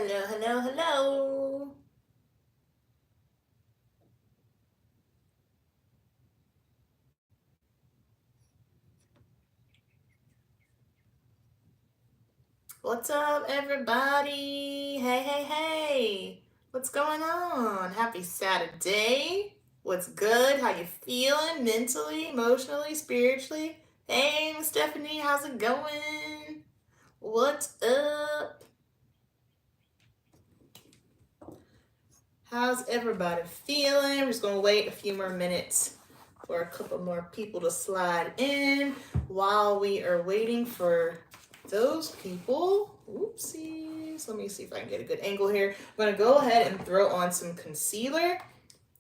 Hello, hello, hello. What's up, everybody? Hey, hey, hey. What's going on? Happy Saturday. What's good? How you feeling mentally, emotionally, spiritually? Hey, Miss Stephanie, how's it going? What's up? How's everybody feeling? We're just gonna wait a few more minutes for a couple more people to slide in while we are waiting for those people. Oopsies. Let me see if I can get a good angle here. I'm gonna go ahead and throw on some concealer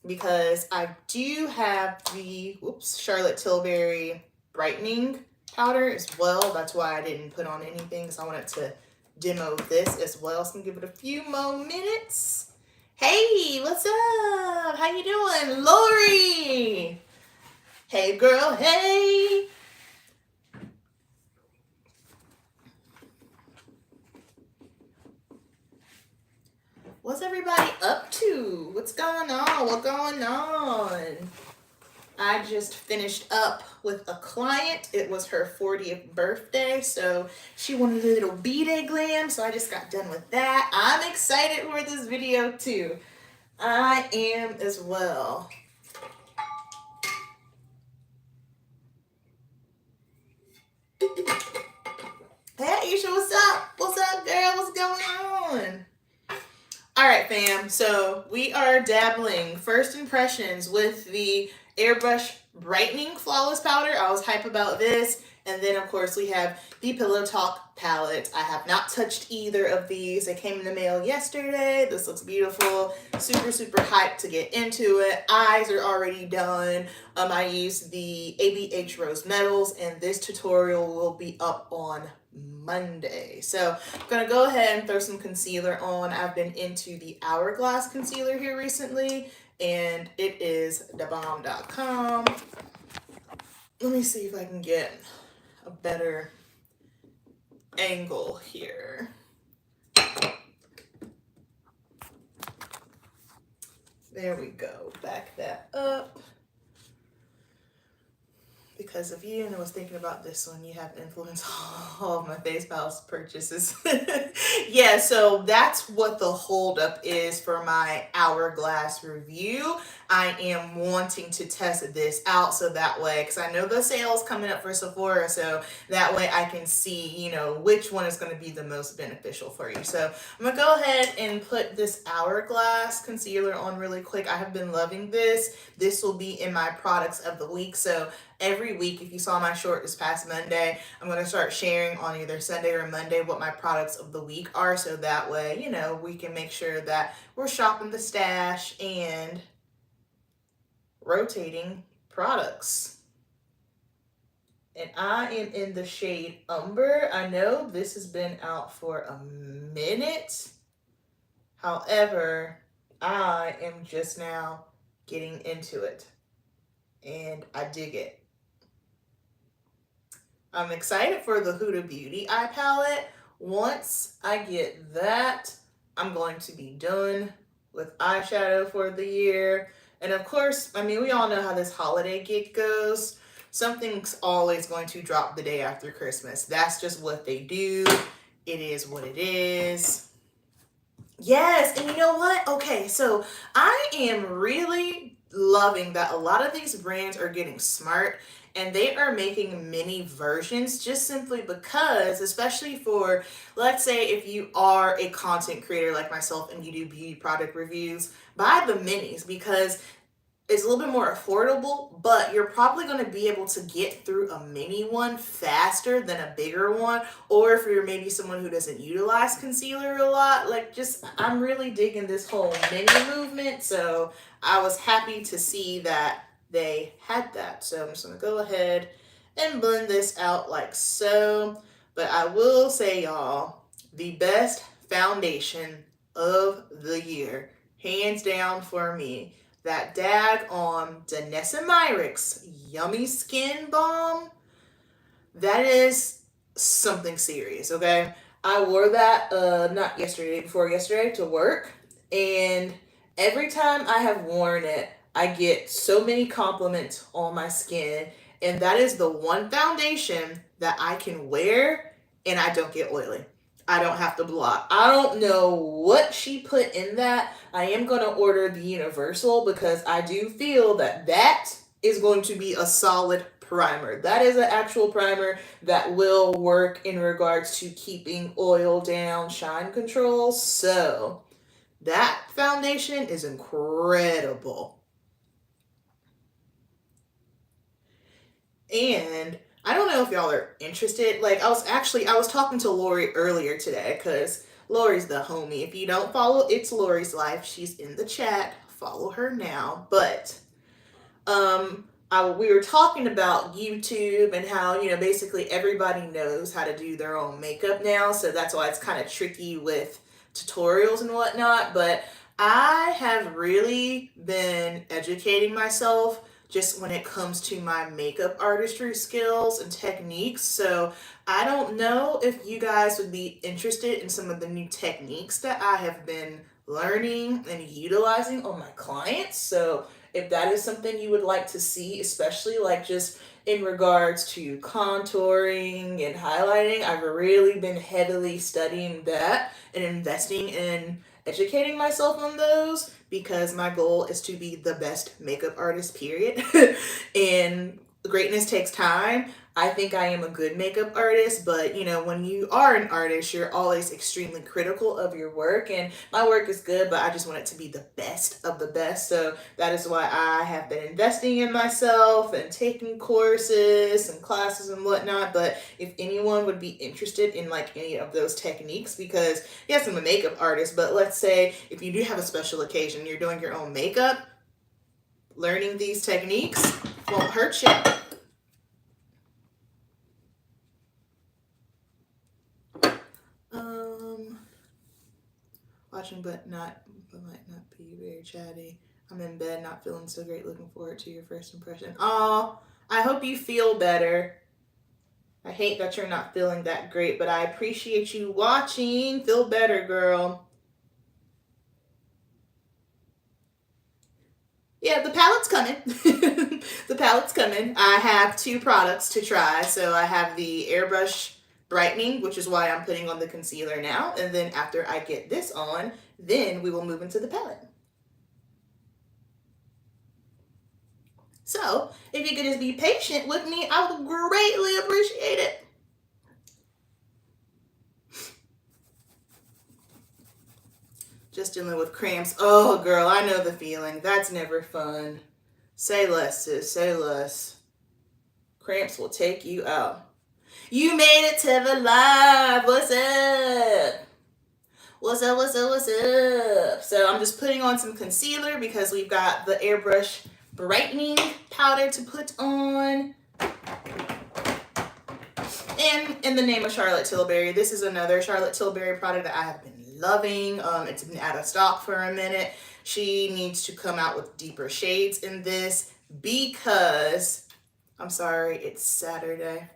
because I do have the Charlotte Tilbury brightening powder as well. That's why I didn't put on anything, because I wanted to demo this as well. So I'm gonna give it a few more minutes. Hey, what's up? How you doing? Lori! Hey girl, hey! What's everybody up to? What's going on? What's going on? I just finished up with a client. It was her 40th birthday, so she wanted a little B-Day glam, so I just got done with that. I'm excited for this video too. I am as well. Hey, Isha, what's up? What's up, girl? What's going on? All right, fam. So we are dabbling first impressions with the Airbrush Brightening Flawless Powder. I was hype about this. And then, of course, we have the Pillow Talk palette. I have not touched either of these. They came in the mail yesterday. This looks beautiful. Super, super hyped to get into it. Eyes are already done. I used the ABH Rose Metals, and this tutorial will be up on Monday. So I'm going to go ahead and throw some concealer on. I've been into the Hourglass concealer here recently, and it is thebomb.com. Let me see if I can get a better angle here. There we go. Back that up. Because of you, and I was thinking about this one, you have influence all of my face pals purchases. Yeah, so that's what the holdup is for my Hourglass review. I am wanting to test this out so that way, because I know the sale's coming up for Sephora, so that way I can see, you know, which one is going to be the most beneficial for you. So I'm going to go ahead and put this Hourglass concealer on really quick. I have been loving this. This will be in my products of the week, so every week, if you saw my short this past Monday, I'm going to start sharing on either Sunday or Monday what my products of the week are, so that way, you know, we can make sure that we're shopping the stash and rotating products. And I am in the shade Umber. I know this has been out for a minute. However, I am just now getting into it, and I dig it. I'm excited for the Huda Beauty eye palette. Once I get that, I'm going to be done with eyeshadow for the year. And of course, I mean, we all know how this holiday gig goes. Something's always going to drop the day after Christmas. That's just what they do. It is what it is. Yes, and you know what? Okay, so I am really loving that a lot of these brands are getting smart, and they are making mini versions just simply because, especially for, let's say, if you are a content creator like myself and you do beauty product reviews, buy the minis, because it's a little bit more affordable, but you're probably going to be able to get through a mini one faster than a bigger one. Or if you're maybe someone who doesn't utilize concealer a lot, like, just, I'm really digging this whole mini movement. So I was happy to see that they had that. So I'm just going to go ahead and blend this out like so. But I will say, y'all, the best foundation of the year, hands down for me, that daggone Danessa Myricks Yummy Skin Balm, that is something serious, okay? I wore that not yesterday, before yesterday to work, and every time I have worn it, I get so many compliments on my skin, and that is the one foundation that I can wear and I don't get oily. I don't have to blot. I don't know what she put in that. I am going to order the universal because I do feel that that is going to be a solid primer. That is an actual primer that will work in regards to keeping oil down, shine control. So that foundation is incredible. And I don't know if y'all are interested. Like I was talking to Lori earlier today because Lori's the homie. If you don't follow It's Lori's Life, she's in the chat. Follow her now. But we were talking about YouTube and how, basically everybody knows how to do their own makeup now. So that's why it's kind of tricky with tutorials and whatnot. But I have really been educating myself just when it comes to my makeup artistry skills and techniques. So I don't know if you guys would be interested in some of the new techniques that I have been learning and utilizing on my clients. So if that is something you would like to see, especially like just in regards to contouring and highlighting, I've really been heavily studying that and investing in educating myself on those because my goal is to be the best makeup artist, period. And greatness takes time. I think I am a good makeup artist, but when you are an artist, you're always extremely critical of your work. And my work is good, but I just want it to be the best of the best. So that is why I have been investing in myself and taking courses and classes and whatnot. But if anyone would be interested in like any of those techniques, because yes, I'm a makeup artist, but let's say if you do have a special occasion, you're doing your own makeup, learning these techniques won't hurt you. Watching but might not be very chatty. I'm in bed, not feeling so great. Looking forward to your first impression. Oh, I hope you feel better. I hate that you're not feeling that great, but I appreciate you watching. Feel better, girl. Yeah, the palette's coming. The palette's coming. I have 2 products to try. So I have the airbrush brightening, which is why I'm putting on the concealer now. And then after I get this on, then we will move into the palette. So if you could just be patient with me, I would greatly appreciate it. Just dealing with cramps. Oh, girl, I know the feeling. That's never fun. Say less, sis. Say less. Cramps will take you out. You made it to the live. What's up? What's up, what's up, what's up? So I'm just putting on some concealer because we've got the airbrush brightening powder to put on. And in the name of Charlotte Tilbury, this is another Charlotte Tilbury product that I have been loving. It's been out of stock for a minute. She needs to come out with deeper shades in this because, I'm sorry, it's Saturday.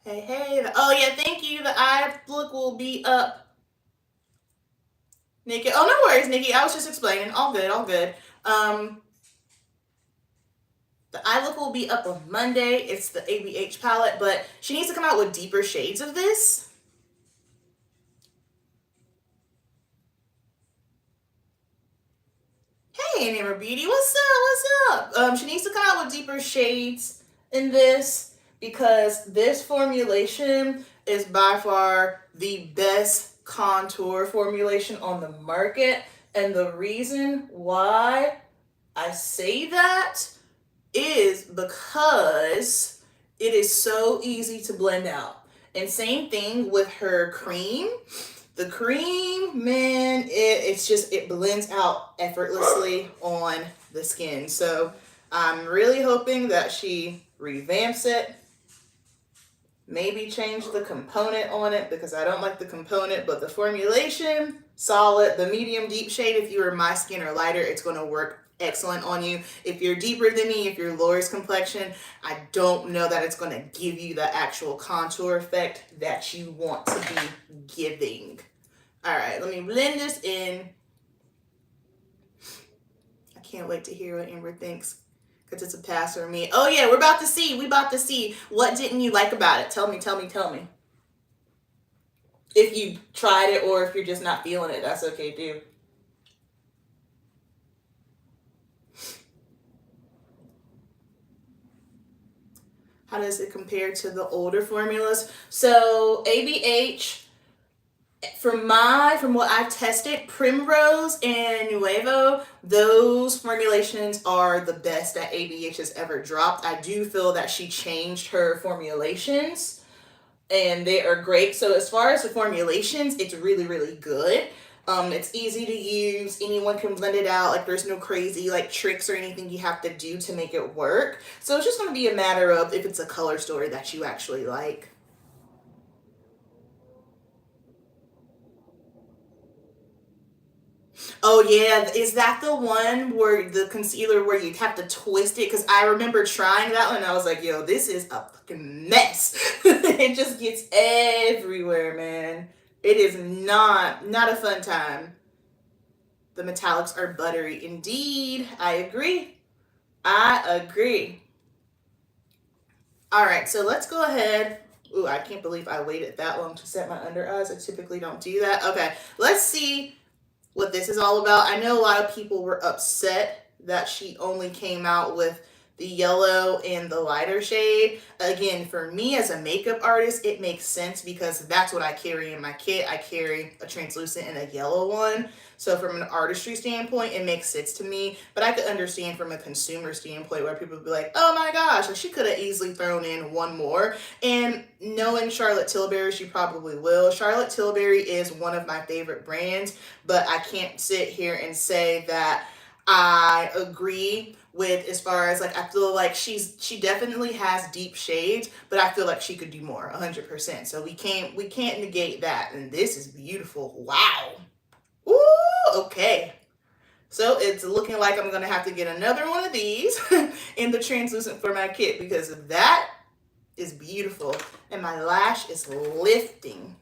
Hey. Oh, yeah, thank you. The eye look will be up. Nikki. Oh, no worries, Nikki. I was just explaining. All good, all good. The eye look will be up on Monday. It's the ABH palette, but she needs to come out with deeper shades of this. Hey, Neighbor Beauty. What's up? She needs to come out with deeper shades in this because this formulation is by far the best contour formulation on the market. And the reason why I say that is because it is so easy to blend out. And same thing with her cream. The cream, man, it blends out effortlessly on the skin. So I'm really hoping that she revamps it. Maybe change the component on it because I don't like the component, but the formulation, solid. The medium deep shade, if you are my skin or lighter, it's going to work excellent on you. If you're deeper than me, if you're Lori's complexion, I don't know that it's going to give you the actual contour effect that you want to be giving. All right, let me blend this in. I can't wait to hear what Amber thinks because it's a pass for me. Oh yeah, we're about to see. We about to see. What didn't you like about it? Tell me, tell me, tell me. If you tried it or if you're just not feeling it, that's okay too. How does it compare to the older formulas? So ABH, from what I've tested, Primrose and Nuevo, those formulations are the best that ABH has ever dropped. I do feel that she changed her formulations and they are great. So as far as the formulations, it's really, really good. It's easy to use. Anyone can blend it out. Like there's no crazy like tricks or anything you have to do to make it work. So it's just going to be a matter of if it's a color story that you actually like. Oh yeah, is that the one where the concealer where you have to twist it? Because I remember trying that one and I was like, yo, this is a fucking mess. It just gets everywhere, man. It is not a fun time. The metallics are buttery. Indeed, I agree. I agree. All right, so let's go ahead. Ooh, I can't believe I waited that long to set my under eyes. I typically don't do that. Okay, let's see what this is all about. I know a lot of people were upset that she only came out with the yellow and the lighter shade. Again, for me as a makeup artist, it makes sense because that's what I carry in my kit. I carry a translucent and a yellow one. So from an artistry standpoint, it makes sense to me. But I could understand from a consumer standpoint where people would be like, oh my gosh, she could have easily thrown in one more. And knowing Charlotte Tilbury, she probably will. Charlotte Tilbury is one of my favorite brands, but I can't sit here and say that I agree with as far as like I feel like she definitely has deep shades, but I feel like she could do more 100%. So we can't negate that. And this is beautiful. Wow. Ooh, okay. So it's looking like I'm gonna have to get another one of these in the translucent for my kit because that is beautiful. And my lash is lifting.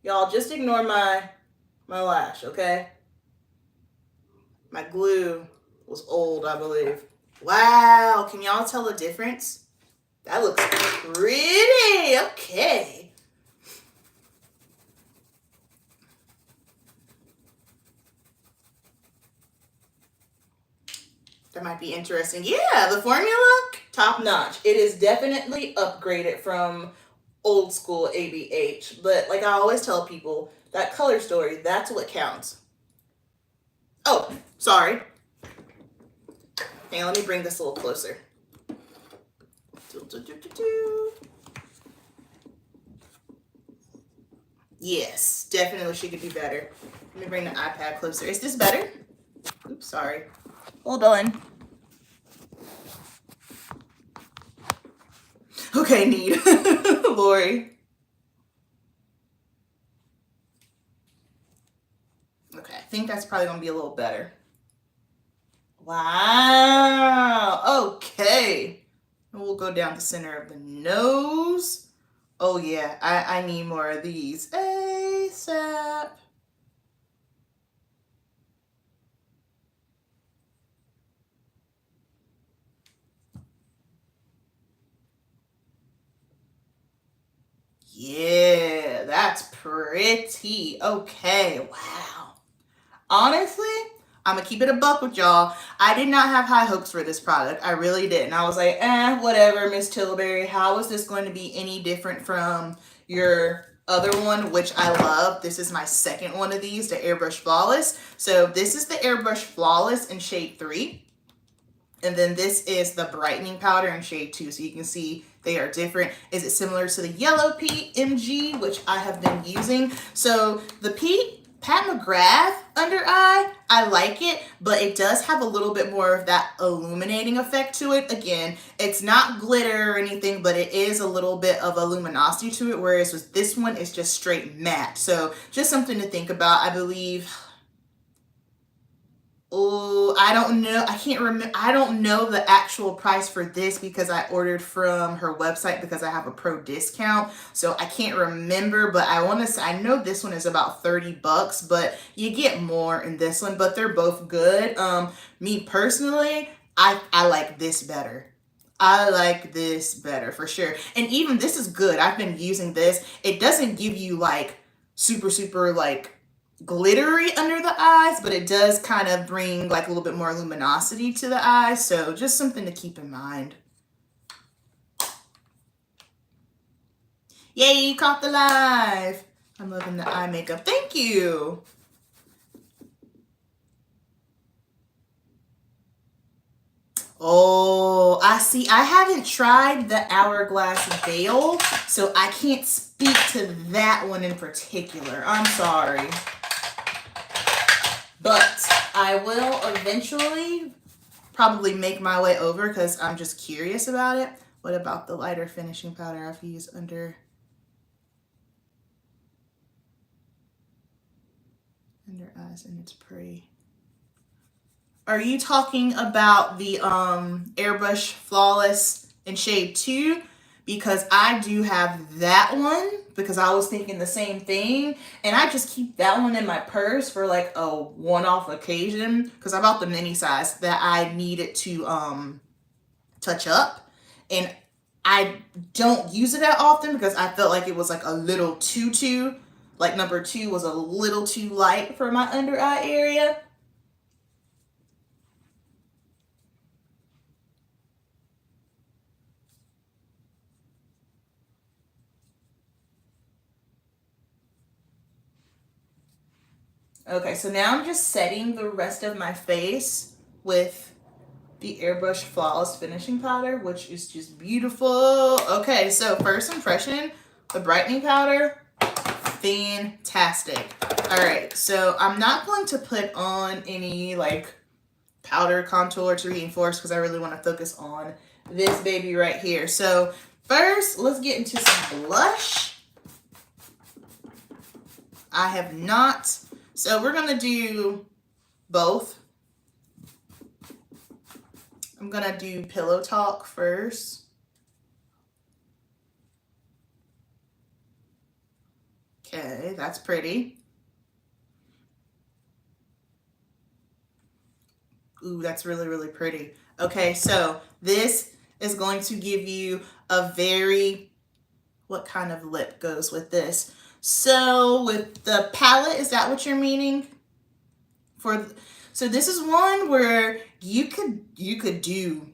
Y'all just ignore my lash, okay? My glue was old, I believe. Wow, can y'all tell the difference? That looks pretty. Okay. That might be interesting. Yeah, the formula, top notch. It is definitely upgraded from old school ABH. But like I always tell people, that color story, that's what counts. Oh, sorry. Hang on, let me bring this a little closer. Yes, definitely she could do better. Let me bring the iPad closer. Is this better? Oops, sorry. Hold on. Okay, need. Lori. Okay, I think that's probably gonna be a little better. Wow. Okay. We'll go down the center of the nose. Oh yeah, I need more of these ASAP. Yeah, that's pretty. Okay, wow. Honestly, I'm gonna keep it a buck with y'all. I did not have high hopes for this product. I really didn't. I was like, whatever, Miss Tilbury. How is this going to be any different from your other one, which I love? This is my second one of these, the Airbrush Flawless. So this is the Airbrush Flawless in shade 3. And then this is the brightening powder in shade 2. So you can see they are different. Is it similar to the Yellow PMG, which I have been using? So the Pat McGrath under eye, I like it, but it does have a little bit more of that illuminating effect to it. Again, it's not glitter or anything, but it is a little bit of a luminosity to it, whereas with this one, it's just straight matte. So just something to think about. I believe Oh, I don't know. I can't remember. I don't know the actual price for this because I ordered from her website because I have a pro discount. So I can't remember, but I want to say, I know this one is about 30 bucks, but you get more in this one, but they're both good. Me personally, I like this better. I like this better for sure. And even this is good. I've been using this. It doesn't give you like super like glittery under the eyes, but it does kind of bring like a little bit more luminosity to the eyes. So just something to keep in mind. Yay, you caught the live. I'm loving the eye makeup. Thank you. Oh, I see. I haven't tried the Hourglass Veil, so I can't speak to that one in particular. I'm sorry. But I will eventually probably make my way over because I'm just curious about it. What about the lighter finishing powder I've used under eyes, and it's pretty. Are you talking about the Airbrush Flawless in shade 2? Because I do have that one because I was thinking the same thing, and I just keep that one in my purse for like a one-off occasion because I bought the mini size that I needed to touch up, and I don't use it that often because I felt like it was like a little too like number 2 was a little too light for my under eye area. Okay, so now I'm just setting the rest of my face with the Airbrush Flawless Finishing Powder, which is just beautiful. Okay, so first impression, the brightening powder, fantastic. All right, so I'm not going to put on any like powder contour to reinforce because I really want to focus on this baby right here. So first, let's get into some blush. I have not, so we're gonna do both. I'm gonna do Pillow Talk first. Okay, that's pretty. Ooh, that's really pretty. Okay, so this is going to give you a very, what kind of lip goes with this? So with the palette, is that what you're meaning? So this is one where you could do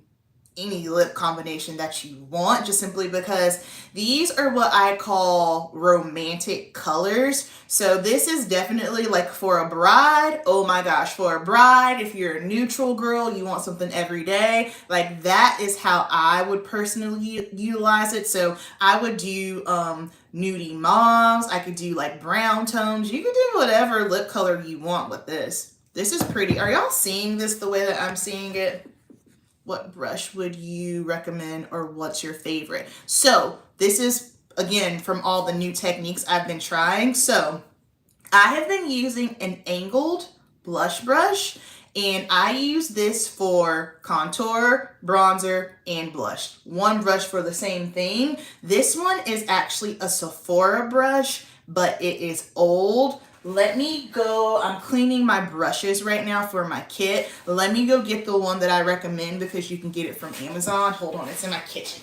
any lip combination that you want, just simply because these are what I call romantic colors. So this is definitely like for a bride. Oh my gosh, for a bride, if you're a neutral girl, you want something every day, like that is how I would personally utilize it. So I would do nudie mauves, I could do like brown tones, you could do whatever lip color you want with this. This is pretty. Are y'all seeing this the way that I'm seeing it? What brush would you recommend, or what's your favorite? So this is, again, from all the new techniques I've been trying. So I have been using an angled blush brush, and I use this for contour, bronzer, and blush. One brush for the same thing. This one is actually a Sephora brush, but it is old. Let me go, I'm cleaning my brushes right now for my kit. Let me go get the one that I recommend because you can get it from Amazon. Hold on, it's in my kitchen.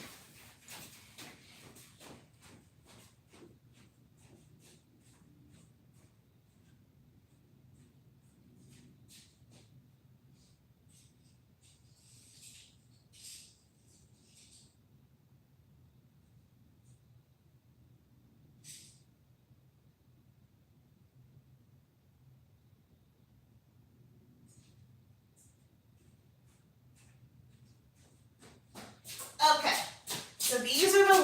Okay,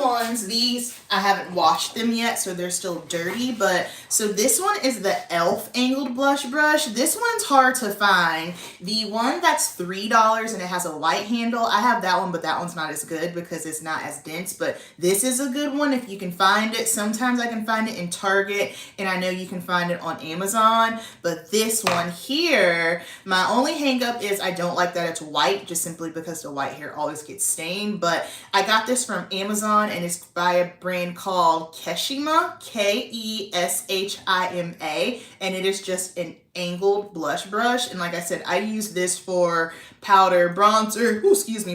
ones, these, I haven't washed them yet, so they're still dirty, but, so this one is the e.l.f. angled blush brush. This one's hard to find. The one that's $3 and it has a white handle, I have that one, but that one's not as good because it's not as dense, but this is a good one if you can find it. Sometimes I can find it in Target, and I know you can find it on Amazon, but this one here, my only hang up is I don't like that it's white, just simply because the white hair always gets stained, but I got this from Amazon, and it's by a brand called Keshima, Keshima, and it is just an angled blush brush. And like I said, I use this for powder bronzer,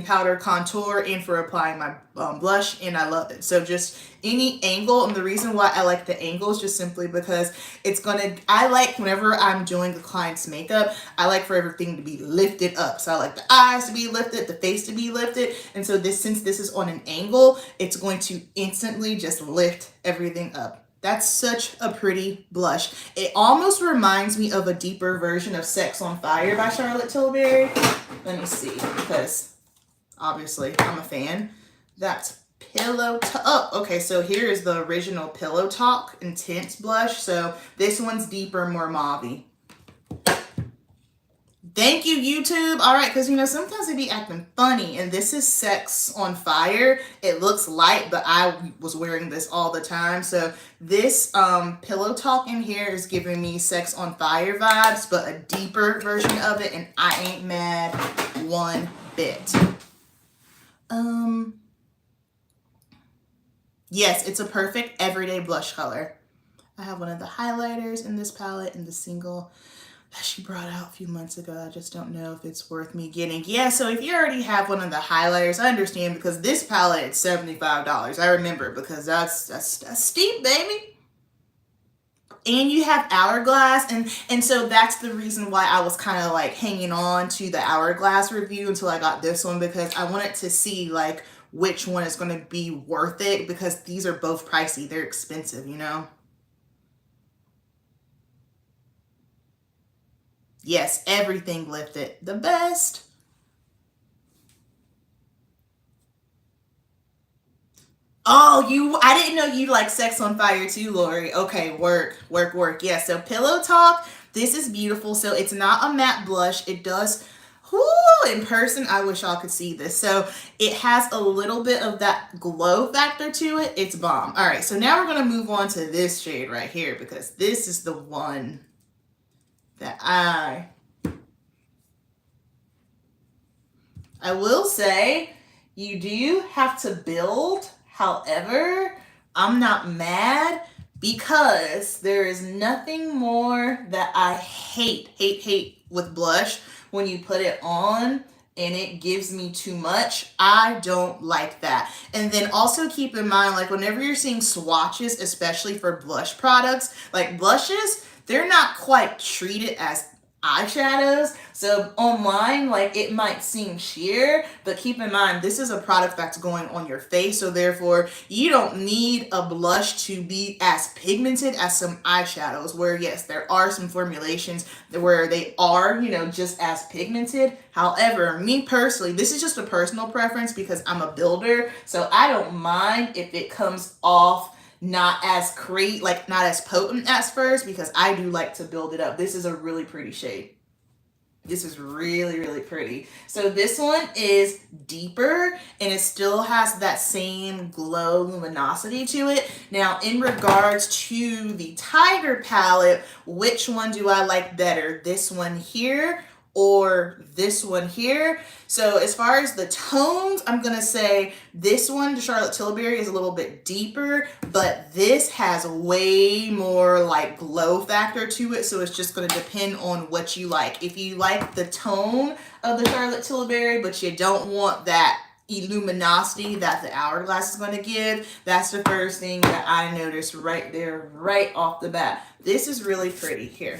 powder contour, and for applying my blush, and I love it. So just any angle, and the reason why I like the angle is just simply because I like whenever I'm doing the client's makeup, I like for everything to be lifted up. So I like the eyes to be lifted, the face to be lifted, and so since this is on an angle, it's going to instantly just lift everything up. That's such a pretty blush. It almost reminds me of a deeper version of Sex on Fire by Charlotte Tilbury. Let me see, because obviously I'm a fan. That's Pillow Talk. Oh, okay, so here is the original Pillow Talk Intense blush. So this one's deeper, more mauve-y. Thank you, YouTube. All right, because, you know, sometimes they be acting funny, and this is Sex on Fire. It looks light, but I was wearing this all the time. So this Pillow Talk in here is giving me Sex on Fire vibes, but a deeper version of it, and I ain't mad one bit. Yes, it's a perfect everyday blush color. I have one of the highlighters in this palette in the single that she brought out a few months ago. I just don't know if it's worth me getting. Yeah, so if you already have one of the highlighters, I understand, because this palette is $75. I remember, because that's steep, baby. And you have Hourglass, and so that's the reason why I was kind of like hanging on to the Hourglass review until I got this one, because I wanted to see like which one is going to be worth it, because these are both pricey. They're expensive, you know? Yes, everything lifted. The best. Oh, I didn't know you like Sex on Fire too, Lori. Okay, work. Yeah, so Pillow Talk, this is beautiful. So it's not a matte blush. It does, in person, I wish y'all could see this. So it has a little bit of that glow factor to it. It's bomb. All right, so now we're going to move on to this shade right here, because this is the one that I will say you do have to build. However, I'm not mad, because there is nothing more that I hate with blush when you put it on and it gives me too much. I don't like that. And then also keep in mind, like whenever you're seeing swatches, especially for blush products, like blushes, they're not quite treated as eyeshadows. So online, like it might seem sheer, but keep in mind, this is a product that's going on your face. So therefore, you don't need a blush to be as pigmented as some eyeshadows, where yes, there are some formulations where they are, you know, just as pigmented. However, me personally, this is just a personal preference, because I'm a builder. So I don't mind if it comes off not as not as potent as first, because I do like to build it up. This is a really pretty shade. This is really, really pretty. So this one is deeper, and it still has that same glow luminosity to it. Now, in regards to the Tiger palette, which one do I like better? This one here or this one here? So as far as the tones, I'm gonna say this one, the Charlotte Tilbury, is a little bit deeper, but this has way more like glow factor to it. So it's just gonna depend on what you like. If you like the tone of the Charlotte Tilbury, but you don't want that luminosity that the Hourglass is going to give, that's the first thing that I noticed right there, right off the bat. This is really pretty. Here.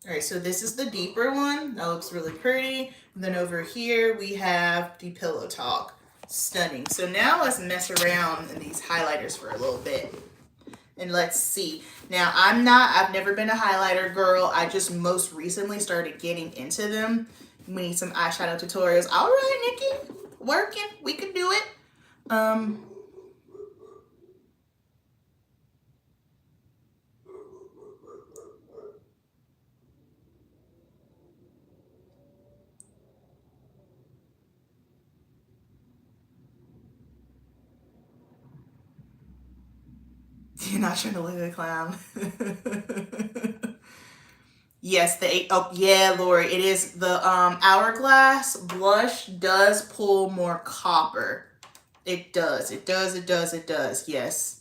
All right, so this is the deeper one. That looks really pretty. And then over here, we have the Pillow Talk. Stunning. So now let's mess around in these highlighters for a little bit. And let's see. Now, I've never been a highlighter girl. I just most recently started getting into them. We need some eyeshadow tutorials. All right, Nikki, working. We can do it. You're not trying to look like a clown. Yes, oh yeah, Lori, it is the Hourglass blush does pull more copper. It does. Yes.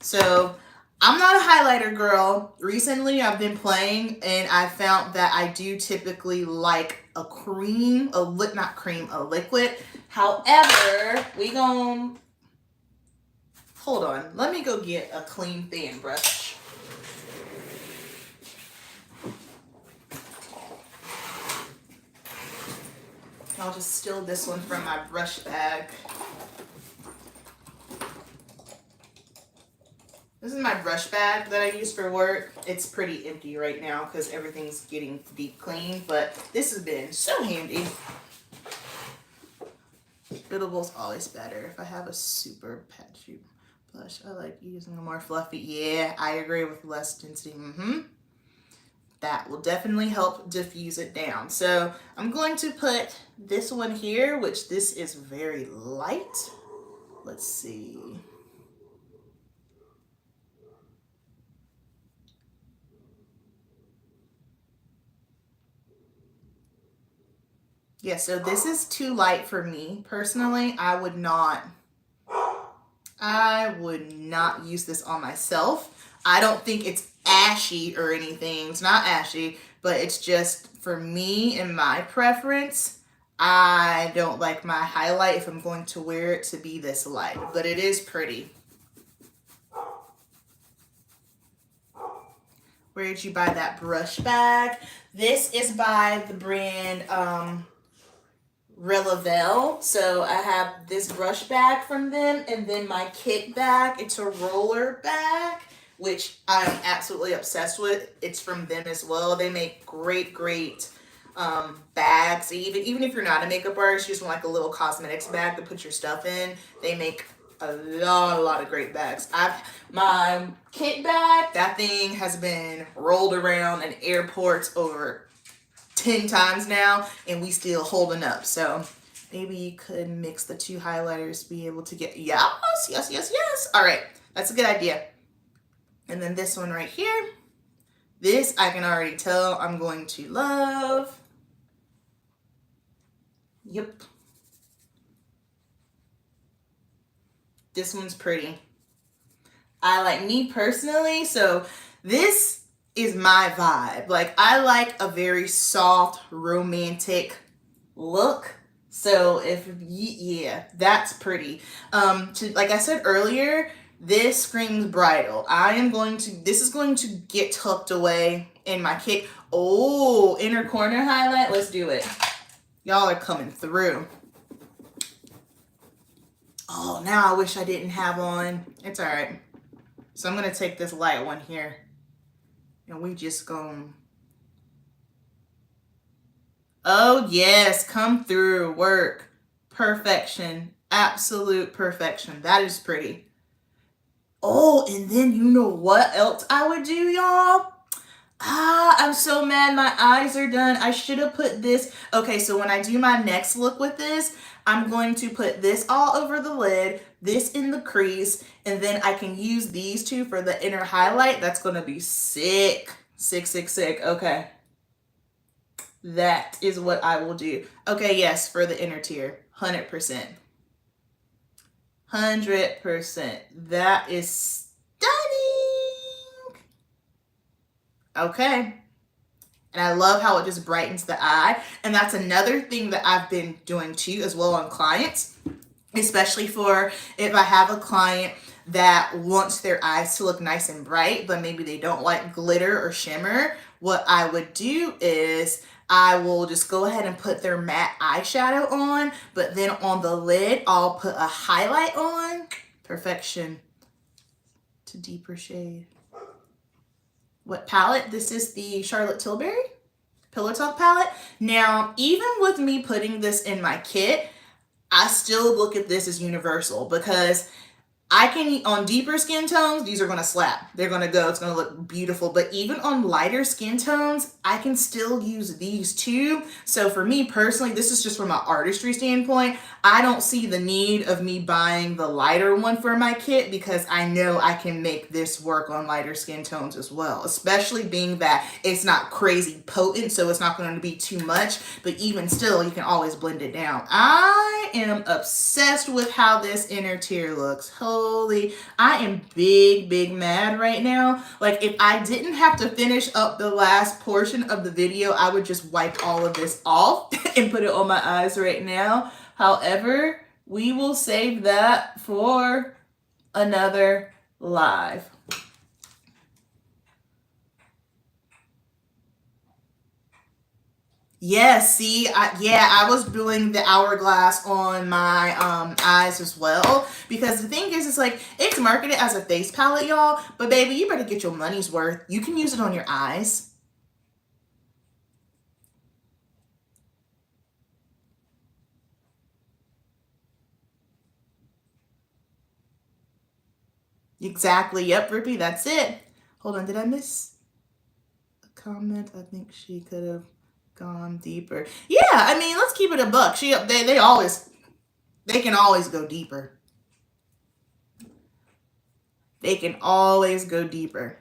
So I'm not a highlighter girl. Recently I've been playing and I found that I do typically like a cream, a liquid. However, hold on. Let me go get a clean fan brush. I'll just steal this one from my brush bag. This is my brush bag that I use for work. It's pretty empty right now because everything's getting deep clean, but this has been so handy. Spittable's always better. If I have a super patchy blush, I like using a more fluffy. Yeah, I agree with less density. That will definitely help diffuse it down. So I'm going to put this one here, which this is very light. Let's see. Yeah, so this is too light for me. Personally, I would not use this on myself. I don't think it's ashy or anything. It's not ashy, but it's just for me and my preference. I don't like my highlight if I'm going to wear it to be this light, but it is pretty. Where did you buy that brush bag? This is by the brand Relavel. So I have this brush bag from them, and then my kit bag. It's a roller bag, which I'm absolutely obsessed with. It's from them as well. They make great bags. Even if you're not a makeup artist, you just want like a little cosmetics bag to put your stuff in. They make a lot of great bags. My kit bag, that thing has been rolled around in airports over 10 times now, and we still holding up. So maybe you could mix the two highlighters, be able to get, yes. All right, that's a good idea. And then this one right here, this I can already tell I'm going to love. Yep. This one's pretty. I like, me personally, so this is my vibe. Like, I like a very soft, romantic look. So yeah, that's pretty. Like I said earlier, this screams bridal. This is going to get tucked away in my kit. Oh, inner corner highlight. Let's do it. Y'all are coming through. Oh, now I wish I didn't have on. It's all right. So I'm going to take this light one here. And we just going. Oh, yes. Come through. Work. Perfection. Absolute perfection. That is pretty. Oh, and then you know what else I would do, y'all? I'm so mad my eyes are done. I should have put this. Okay, so when I do my next look with this, I'm going to put this all over the lid, this in the crease, and then I can use these two for the inner highlight. That's going to be sick. Sick. Okay. That is what I will do. Okay, yes, for the inner tier. 100%. 100%. That is stunning. Okay. And I love how it just brightens the eye. And that's another thing that I've been doing too as well on clients, especially for if I have a client that wants their eyes to look nice and bright, but maybe they don't like glitter or shimmer. What I would do is I will just go ahead and put their matte eyeshadow on, but then on the lid, I'll put a highlight on. Perfection. To deeper shade. What palette? This is the Charlotte Tilbury. Pillow Talk palette. Now, even with me putting this in my kit, I still look at this as universal because I can, on deeper skin tones, these are going to slap. They're going to go, it's going to look beautiful. But even on lighter skin tones, I can still use these too. So for me personally, this is just from an artistry standpoint. I don't see the need of me buying the lighter one for my kit because I know I can make this work on lighter skin tones as well. Especially being that it's not crazy potent, so it's not going to be too much. But even still, you can always blend it down. I am obsessed with how this inner tear looks. Holy, I am big mad right now. Like, if I didn't have to finish up the last portion of the video, I would just wipe all of this off and put it on my eyes right now. However, we will save that for another live. Yes, see, I was doing the hourglass on my eyes as well because the thing is, it's like, it's marketed as a face palette, y'all, but baby, you better get your money's worth. You can use it on your eyes. Exactly. Yep, Rippy, that's it. Hold on, did I miss a comment? I think she could have gone deeper. Yeah, I mean, let's keep it a buck. They can always go deeper. They can always go deeper.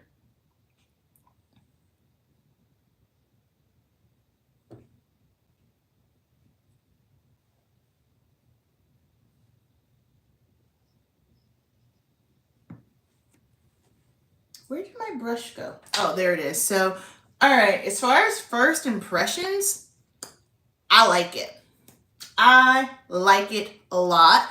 Where did my brush go? Oh, there it is. So, all right, as far as first impressions, I like it. I like it a lot.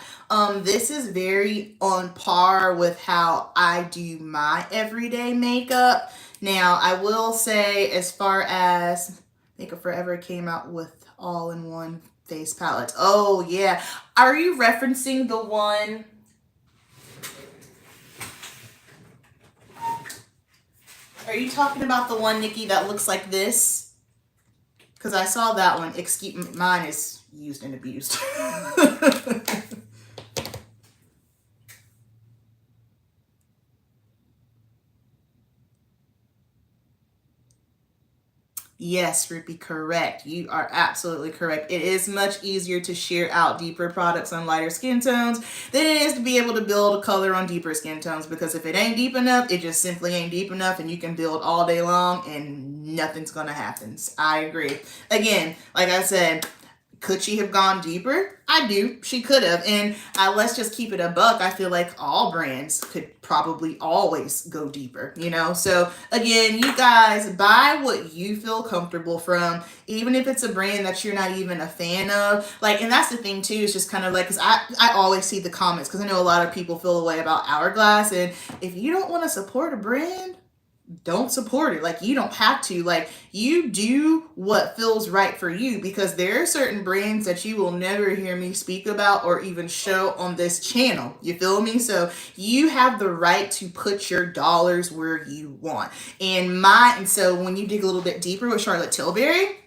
This is very on par with how I do my everyday makeup. Now, I will say, as far as Makeup Forever came out with all-in-one face palettes. Oh, yeah. Are you referencing the one? Are you talking about the one, Nikki, that looks like this? Because I saw that one. Excuse me, mine is used and abused. Yes, Rupi, correct. You are absolutely correct. It is much easier to shear out deeper products on lighter skin tones than it is to be able to build color on deeper skin tones, because if it ain't deep enough, it just simply ain't deep enough, and you can build all day long and nothing's gonna happen. I agree. Again, like I said, could she have gone deeper? I do. She could have. And let's just keep it a buck. I feel like all brands could probably always go deeper, you know? So again, you guys, buy what you feel comfortable from, even if it's a brand that you're not even a fan of. Like, and that's the thing too, is just kind of like, because I always see the comments, because I know a lot of people feel a way about Hourglass. And if you don't want to support a brand, don't support it. Like, you don't have to. Like, you do what feels right for you, because there are certain brands that you will never hear me speak about or even show on this channel. You feel me? So you have the right to put your dollars where you want. And so when you dig a little bit deeper with Charlotte Tilbury,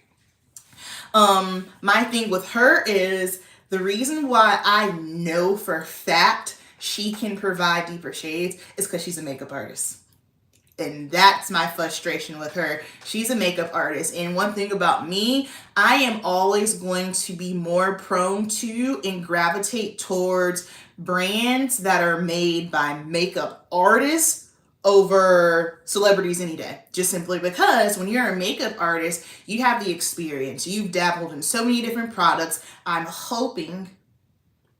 my thing with her is, the reason why I know for a fact she can provide deeper shades is because she's a makeup artist. And that's my frustration with her. She's a makeup artist. And one thing about me, I am always going to be more prone to and gravitate towards brands that are made by makeup artists over celebrities any day. Just simply because when you're a makeup artist, you have the experience. You've dabbled in so many different products. I'm hoping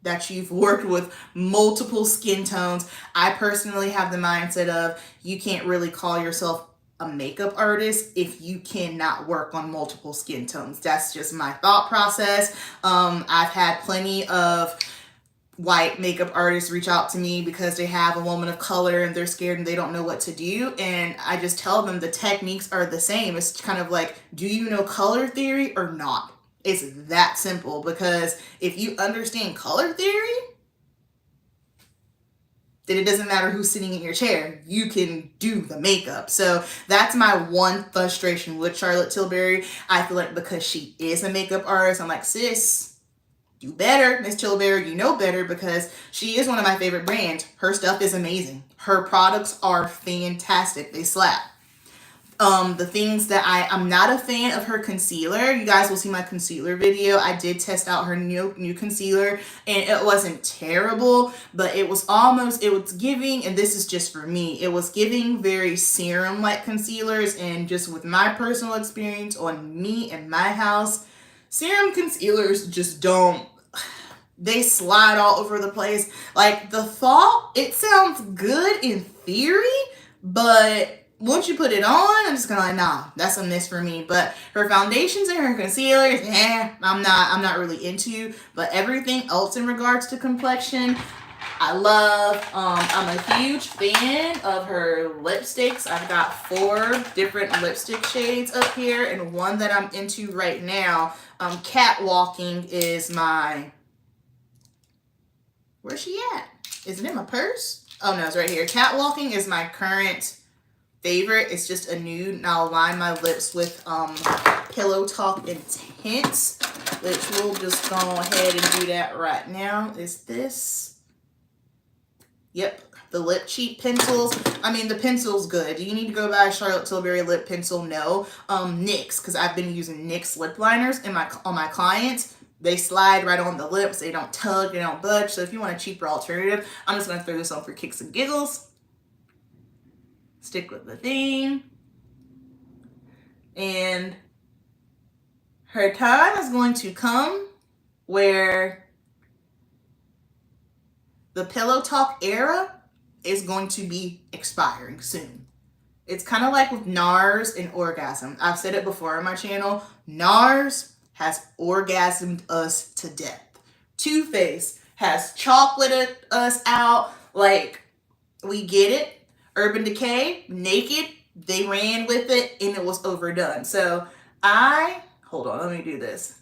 that you've worked with multiple skin tones. I personally have the mindset of, you can't really call yourself a makeup artist if you cannot work on multiple skin tones. That's just my thought process. I've had plenty of white makeup artists reach out to me because they have a woman of color and they're scared and they don't know what to do. And I just tell them the techniques are the same. It's kind of like, do you know color theory or not? It's that simple, because if you understand color theory, that it doesn't matter who's sitting in your chair, you can do the makeup. So that's my one frustration with Charlotte Tilbury. I feel like because she is a makeup artist, I'm like, sis, do better, Miss Tilbury. You know better, because she is one of my favorite brands. Her stuff is amazing. Her products are fantastic. They slap. The things that I'm not a fan of her concealer. You guys will see my concealer video. I did test out her new concealer, and it wasn't terrible, but it was giving, and this is just for me, it was giving very serum like concealers. And just with my personal experience on me and my house, serum concealers just don't, they slide all over the place. Like, the thought, it sounds good in theory, but once you put it on, I'm just gonna like, nah, that's a miss for me. But her foundations and her concealers, I'm not really into. But everything else in regards to complexion, I love. I'm a huge fan of her lipsticks. I've got 4 different lipstick shades up here, and one that I'm into right now, Catwalking, is my, where's she at? Is it in my purse? Oh no, it's right here. Catwalking is my current favorite. It's just a nude, and I'll line my lips with Pillow Talk Intense, which we'll just go ahead and do that right now. Is this? Yep, the lip cheat pencils. I mean, the pencil's good. Do you need to go buy a Charlotte Tilbury lip pencil? No. NYX, because I've been using NYX lip liners on my clients. They slide right on the lips. They don't tug. They don't budge. So if you want a cheaper alternative, I'm just going to throw this on for kicks and giggles. Stick with the theme. And her time is going to come where the Pillow Talk era is going to be expiring soon. It's kind of like with NARS and Orgasm. I've said it before on my channel. NARS has orgasmed us to death. Too Faced has chocolated us out. Like, we get it. Urban Decay, Naked, they ran with it, and it was overdone. So hold on, let me do this.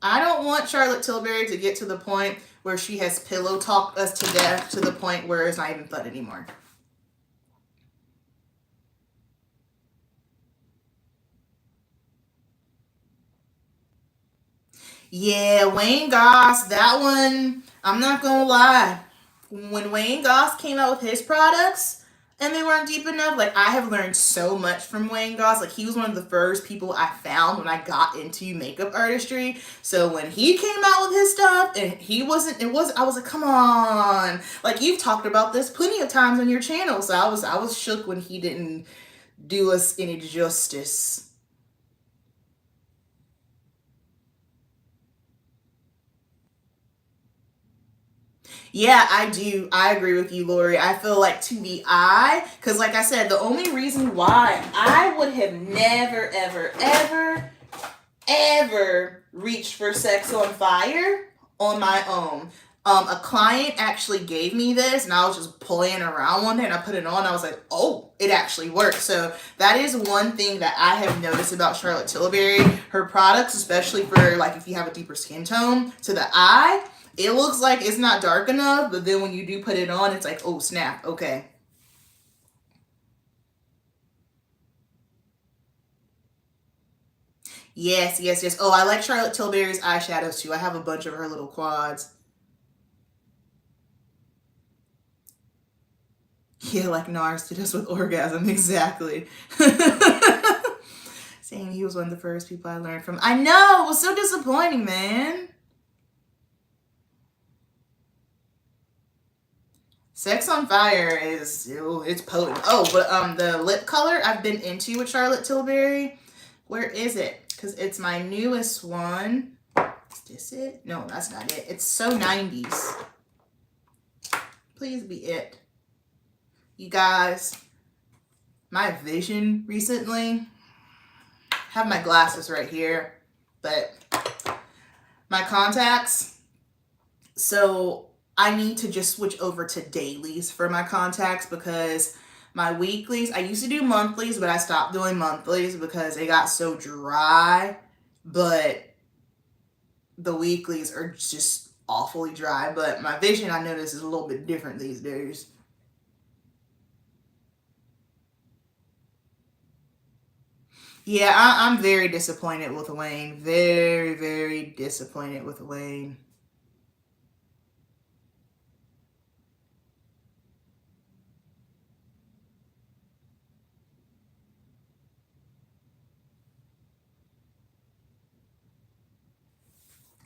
I don't want Charlotte Tilbury to get to the point where she has pillow talked us to death, to the point where it's not even fun anymore. Yeah, Wayne Goss, that one, I'm not gonna lie. When Wayne Goss came out with his products and they weren't deep enough, like, I have learned so much from Wayne Goss. Like, he was one of the first people I found when I got into makeup artistry. So when he came out with his stuff and I was like, come on. Like, you've talked about this plenty of times on your channel. So I was shook when he didn't do us any justice. Yeah, I do. I agree with you, Lori. I feel like to the eye, because like I said, the only reason why I would have never, ever, ever, ever reached for Sex on Fire on my own. A client actually gave me this, and I was just playing around one day, and I put it on. I was like, oh, it actually works. So that is one thing that I have noticed about Charlotte Tilbury. Her products, especially for like if you have a deeper skin tone, to the eye, it looks like it's not dark enough, but then when you do put it on, it's like, oh, snap, okay. Yes, yes, yes. Oh, I like Charlotte Tilbury's eyeshadows too. I have a bunch of her little quads. Yeah, like NARS did us with Orgasm, exactly. Saying he was one of the first people I learned from. I know, it was so disappointing, man. Sex on Fire is, it's potent. Oh, but the lip color I've been into with Charlotte Tilbury. Where is it? Because it's my newest one. Is this it? No, that's not it. It's so 90s. Please be it. You guys, my vision recently, I have my glasses right here, but my contacts, so I need to just switch over to dailies for my contacts, because my weeklies, I used to do monthlies, but I stopped doing monthlies because they got so dry. But the weeklies are just awfully dry, but my vision, I notice, is a little bit different these days. Yeah, I'm very disappointed with Wayne. Very, very disappointed with Wayne.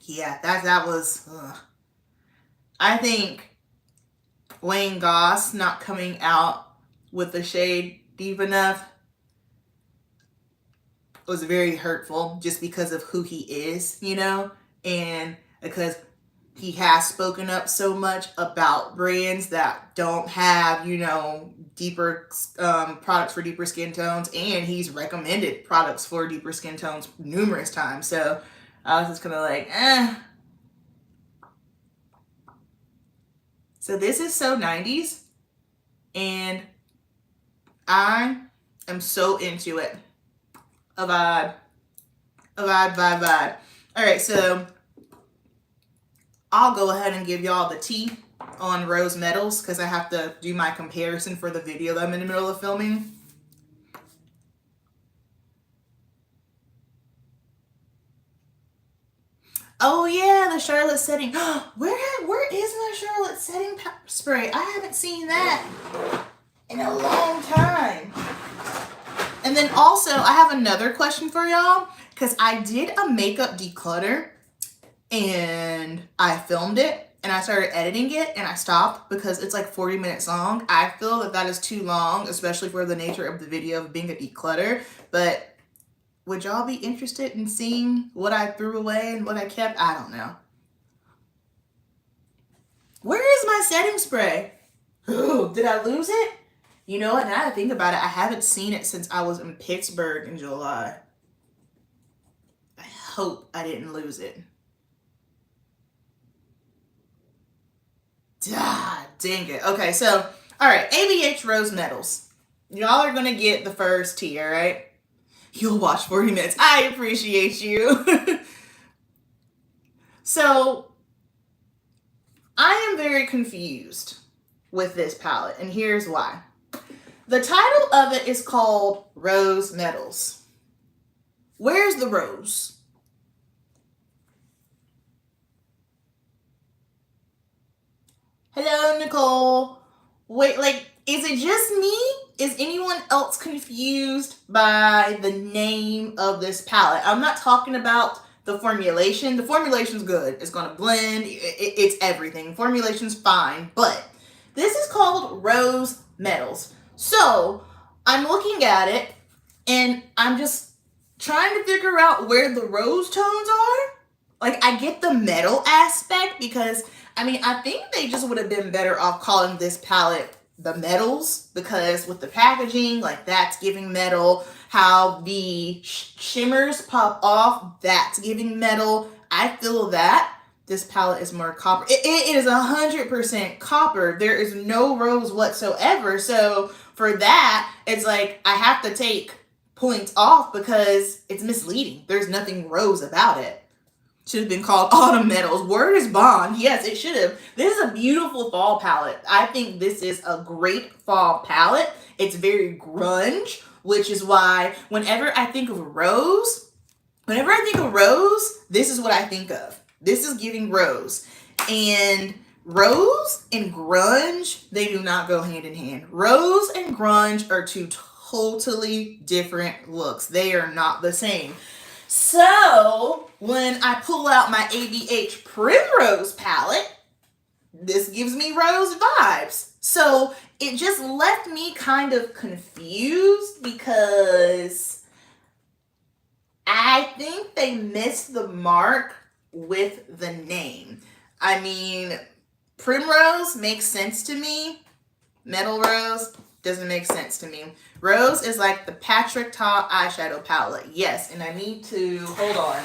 Yeah, that was. Ugh. I think Wayne Goss not coming out with the shade deep enough was very hurtful, just because of who he is, you know, and because he has spoken up so much about brands that don't have, you know, deeper products for deeper skin tones, and he's recommended products for deeper skin tones numerous times. So I was just kind of like, eh. So this is so 90s, and I am so into it. A vibe. A vibe, vibe, vibe. All right, so I'll go ahead and give y'all the tea on rose metals because I have to do my comparison for the video that I'm in the middle of filming. Oh yeah, the Charlotte setting. Where is my Charlotte setting spray? I haven't seen that in a long time. And then also, I have another question for y'all because I did a makeup declutter and I filmed it and I started editing it and I stopped because it's like 40 minutes long. I feel that is too long, especially for the nature of the video of being a declutter. But would y'all be interested in seeing what I threw away and what I kept? I don't know. Where is my setting spray? Ooh, did I lose it? You know what? Now that I think about it, I haven't seen it since I was in Pittsburgh in July. I hope I didn't lose it. Ah, dang it. Okay, so, all right, ABH Rose Metals. Y'all are going to get the first tier, right? You'll watch 40 minutes. I appreciate you. So, I am very confused with this palette, and here's why. The title of it is called Rose Metals. Where's the rose? Hello, Nicole. Wait, like, is it just me? Is anyone else confused by the name of this palette? I'm not talking about the formulation. The formulation's good. It's going to blend. It's everything. Formulation's fine. But this is called Rose Metals. So I'm looking at it and I'm just trying to figure out where the rose tones are. Like, I get the metal aspect because, I mean, I think they just would have been better off calling this palette the metals, because with the packaging, like, that's giving metal. How the shimmers pop off, that's giving metal. I feel that this palette is more copper. It is 100% copper. There is no rose whatsoever. So for that, it's like I have to take points off because it's misleading. There's nothing rose about it. Should have been called Autumn Metals. Word is bond. Yes, it should have. This is a beautiful fall palette. I think this is a great fall palette. It's very grunge, which is why whenever I think of rose, this is what I think of. This is giving rose. And rose and grunge, they do not go hand in hand. Rose and grunge are two totally different looks. They are not the same. So when I pull out my ABH Primrose palette, this gives me rose vibes. So it just left me kind of confused because I think they missed the mark with the name. I mean, Primrose makes sense to me. Metal Rose doesn't make sense to me. Rose is like the Patrick Ta eyeshadow palette. Yes, and I need to, hold on.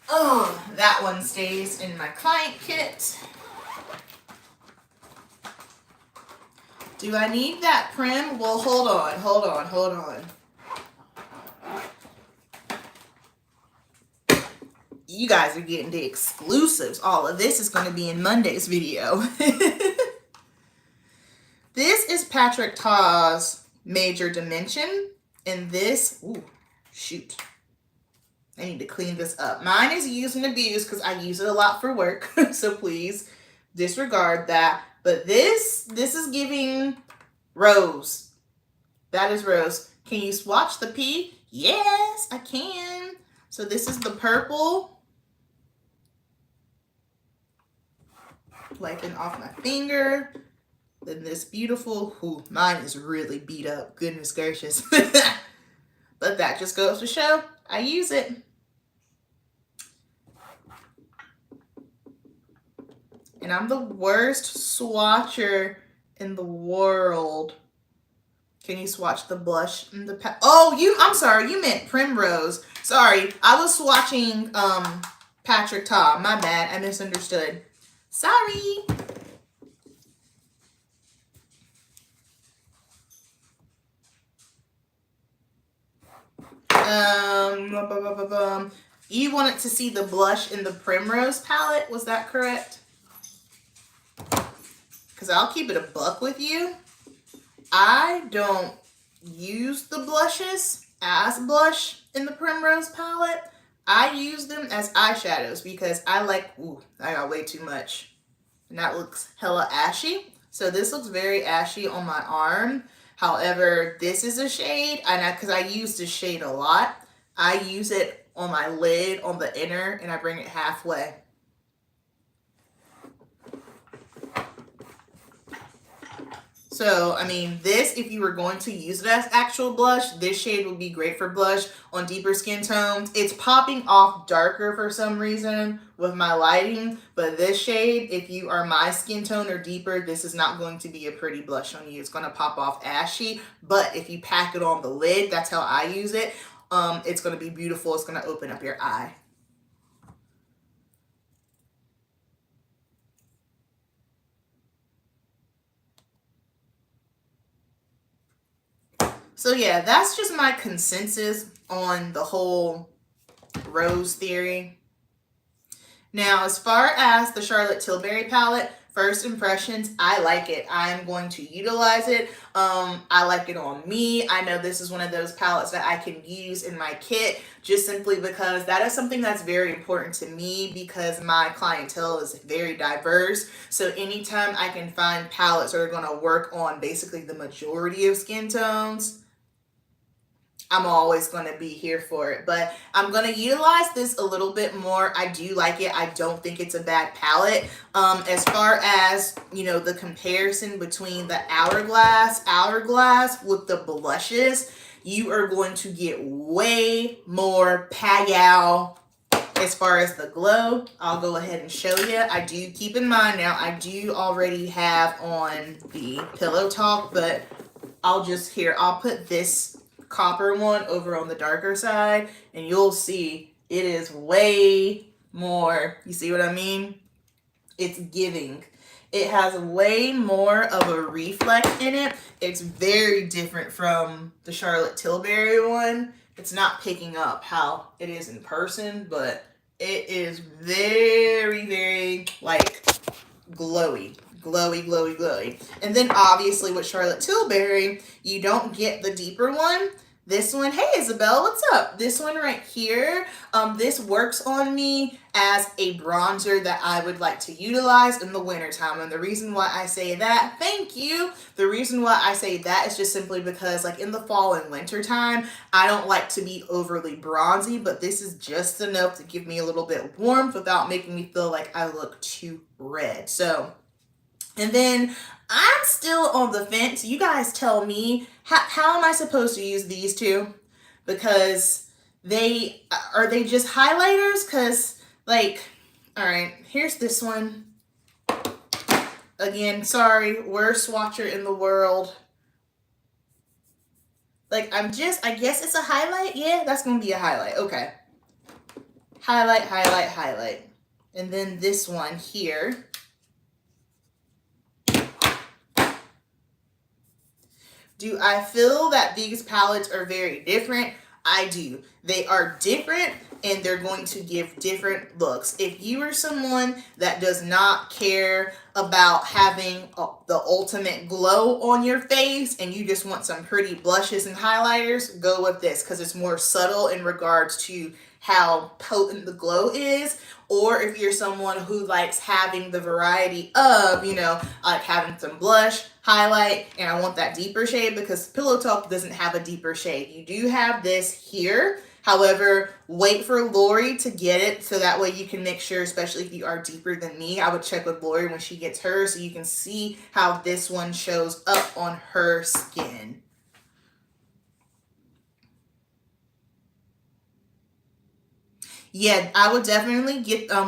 Oh, that one stays in my client kit. Do I need that Prim? Well, hold on. you guys are getting the exclusives. All of this is going to be in Monday's video. This is Patrick Ta's Major Dimension. And this, ooh, shoot. I need to clean this up. Mine is used and abused because I use it a lot for work. So please disregard that. But this is giving rose. That is rose. Can you swatch the P? Yes, I can. So this is the purple. Wiping off my finger. Then this beautiful, ooh, mine is really beat up. Goodness gracious. But that just goes to show I use it. And I'm the worst swatcher in the world. Can you swatch the blush and the I'm sorry, you meant Primrose. Sorry, I was swatching Patrick Ta. My bad, I misunderstood. Sorry. You wanted to see the blush in the Primrose palette, was that correct? Because I'll keep it a buck with you. I don't use the blushes as blush in the Primrose palette. I use them as eyeshadows because I like, ooh, I got way too much. And that looks hella ashy. So this looks very ashy on my arm. However, this is a shade, and because I use this shade a lot, I use it on my lid, on the inner, and I bring it halfway. So, I mean, this, if you were going to use it as actual blush, this shade would be great for blush on deeper skin tones. It's popping off darker for some reason with my lighting, but this shade, if you are my skin tone or deeper, this is not going to be a pretty blush on you. It's going to pop off ashy, but if you pack it on the lid, that's how I use it. It's going to be beautiful. It's going to open up your eye. So yeah, that's just my consensus on the whole rose theory. Now, as far as the Charlotte Tilbury palette, first impressions, I like it. I'm going to utilize it. I like it on me. I know this is one of those palettes that I can use in my kit just simply because that is something that's very important to me because my clientele is very diverse. So anytime I can find palettes that are going to work on basically the majority of skin tones, I'm always going to be here for it. But I'm going to utilize this a little bit more. I do like it. I don't think it's a bad palette. As far as, you know, the comparison between the Hourglass with the blushes, you are going to get way more payal as far as the glow. I'll go ahead and show you. I do keep in mind now, I do already have on the Pillow Talk, but I'll put this copper one over on the darker side and you'll see it is way more, you see what I mean? It's giving. It has way more of a reflect in it. It's very different from the Charlotte Tilbury one. It's not picking up how it is in person, but it is very, very like glowy. Glowy. And then obviously with Charlotte Tilbury, you don't get the deeper one. This one, hey Isabel, what's up? This one right here, this works on me as a bronzer that I would like to utilize in the wintertime. And the reason why I say that, thank you. The reason why I say that is just simply because like in the fall and winter time, I don't like to be overly bronzy, but this is just enough to give me a little bit of warmth without making me feel like I look too red. So, and then I'm still on the fence. You guys tell me, how am I supposed to use these two? Because are they just highlighters? Because like, all right, here's this one. Again, sorry, worst swatcher in the world. Like I guess it's a highlight. Yeah, that's going to be a highlight. Okay. Highlight. And then this one here. Do I feel that these palettes are very different? I do. They are different and they're going to give different looks. If you are someone that does not care about having the ultimate glow on your face and you just want some pretty blushes and highlighters, go with this because it's more subtle in regards to how potent the glow is. Or if you're someone who likes having the variety of, like having some blush, highlight, and I want that deeper shade because Pillow Talk doesn't have a deeper shade. You do have this here. However, wait for Lori to get it so that way you can make sure, especially if you are deeper than me, I would check with Lori when she gets hers so you can see how this one shows up on her skin. Yeah, I would definitely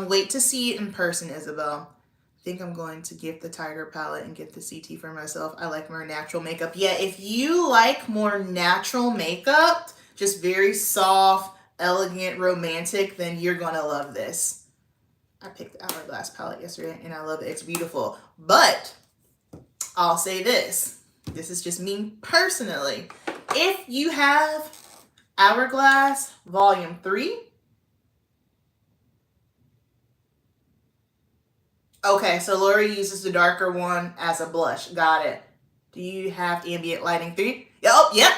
wait to see it in person, Isabel. I think I'm going to get the Tiger palette and get the CT for myself. I like more natural makeup. Yeah, if you like more natural makeup, just very soft, elegant, romantic, then you're going to love this. I picked the Hourglass palette yesterday and I love it. It's beautiful. But I'll say this. This is just me personally. If you have Hourglass Volume 3, okay, so Lori uses the darker one as a blush. Got it. Do you have Ambient Lighting 3? Oh, yep.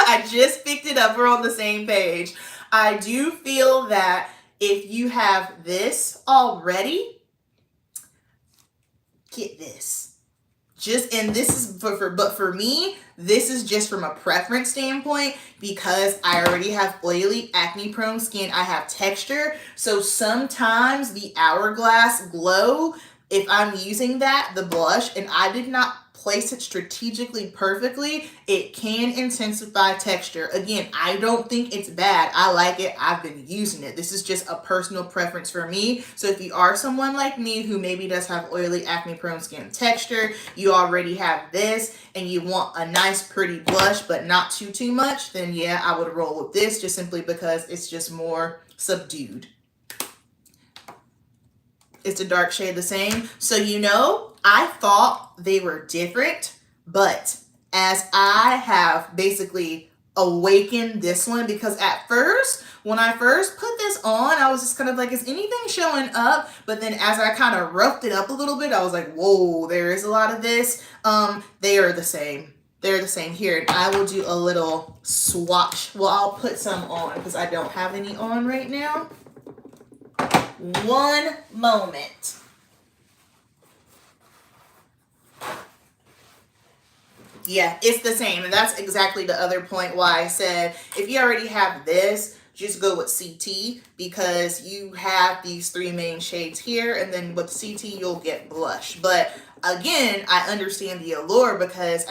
I just picked it up. We're on the same page. I do feel that if you have this already, get this. And this is but for me, this is just from a preference standpoint because I already have oily, acne-prone skin. I have texture. So sometimes the Hourglass Glow, if I'm using the blush, and I did not place it strategically perfectly, it can intensify texture. Again, I don't think it's bad. I like it. I've been using it. This is just a personal preference for me. So if you are someone like me who maybe does have oily, acne-prone skin texture, you already have this, and you want a nice, pretty blush, but not too much, then yeah, I would roll with this just simply because it's just more subdued. Is the dark shade the same? So I thought they were different, but as I have basically awakened this one, because at first, when I first put this on, I was just kind of like, is anything showing up? But then as I kind of roughed it up a little bit, I was like, whoa, there is a lot of this. They are the same. They're the same here. And I will do a little swatch. Well, I'll put some on because I don't have any on right now. One moment. Yeah, it's the same. And that's exactly the other point why I said, if you already have this, just go with CT because you have these 3 main shades here. And then with CT, you'll get blush. But again, I understand the allure because,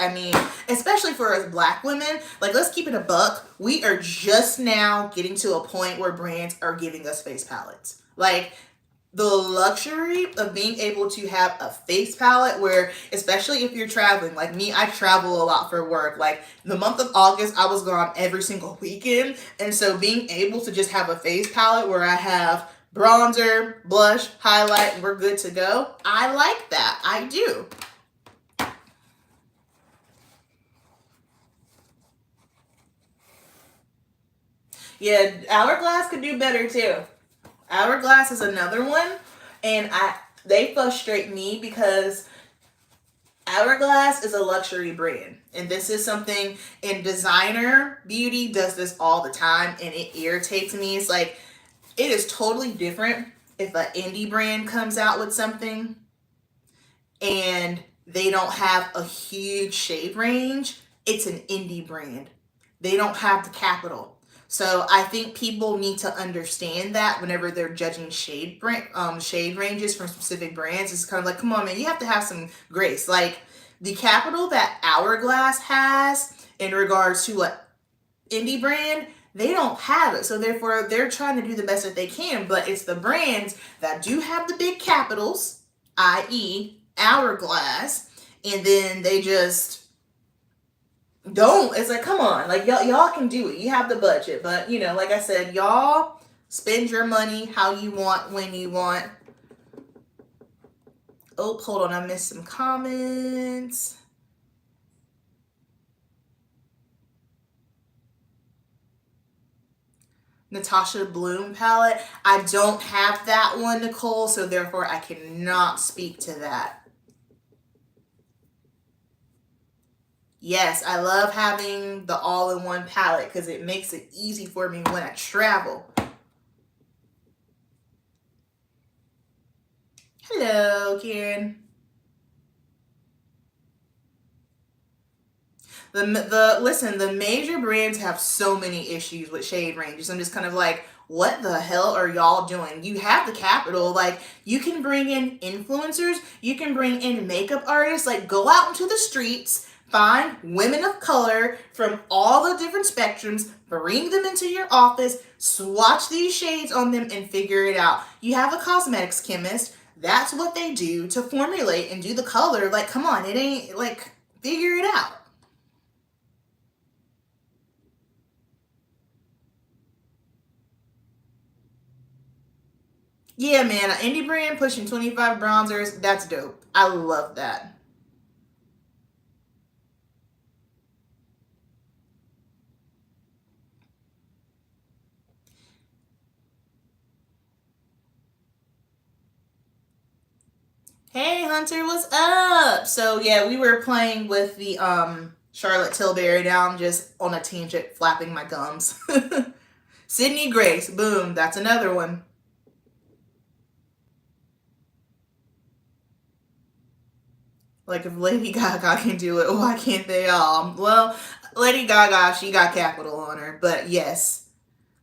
especially for us Black women, like, let's keep it a buck. We are just now getting to a point where brands are giving us face palettes. Like, the luxury of being able to have a face palette where, especially if you're traveling, like me, I travel a lot for work. Like the month of August, I was gone every single weekend. And so being able to just have a face palette where I have bronzer, blush, highlight, and we're good to go, I like that. I do. Yeah, Hourglass could do better too. Hourglass is another one, and they frustrate me because Hourglass is a luxury brand, and this is something, and designer beauty does this all the time, and it irritates me. It's like, it is totally different if an indie brand comes out with something and they don't have a huge shade range. It's an indie brand. They don't have the capital. So I think people need to understand that whenever they're judging shade ranges from specific brands. It's kind of like, come on, man, you have to have some grace. Like the capital that Hourglass has in regards to an indie brand, they don't have it. So therefore, they're trying to do the best that they can. But it's the brands that do have the big capitals, i.e. Hourglass, and then they just don't. It's like, come on, like y'all can do it. You have the budget, but like I said, y'all spend your money how you want, when you want. Oh, hold on, I missed some comments. Natasha Bloom palette. I don't have that one, Nicole, so therefore I cannot speak to that. Yes, I love having the all-in-one palette because it makes it easy for me when I travel. Hello, Karen. Listen, the major brands have so many issues with shade ranges. I'm just kind of like, what the hell are y'all doing? You have the capital, like you can bring in influencers, you can bring in makeup artists, like go out into the streets, find women of color from all the different spectrums, bring them into your office, swatch these shades on them and figure it out. You have a cosmetics chemist, that's what they do to formulate and do the color. Like, come on, it ain't like, figure it out. Yeah, man, an indie brand pushing 25 bronzers, that's dope. I love that. Hey, Hunter, what's up? So, yeah, we were playing with the Charlotte Tilbury. Now I'm just on a tangent flapping my gums. Sydney Grace, boom, that's another one. Like, if Lady Gaga can do it, why can't they all? Well, Lady Gaga, she got capital on her, but yes,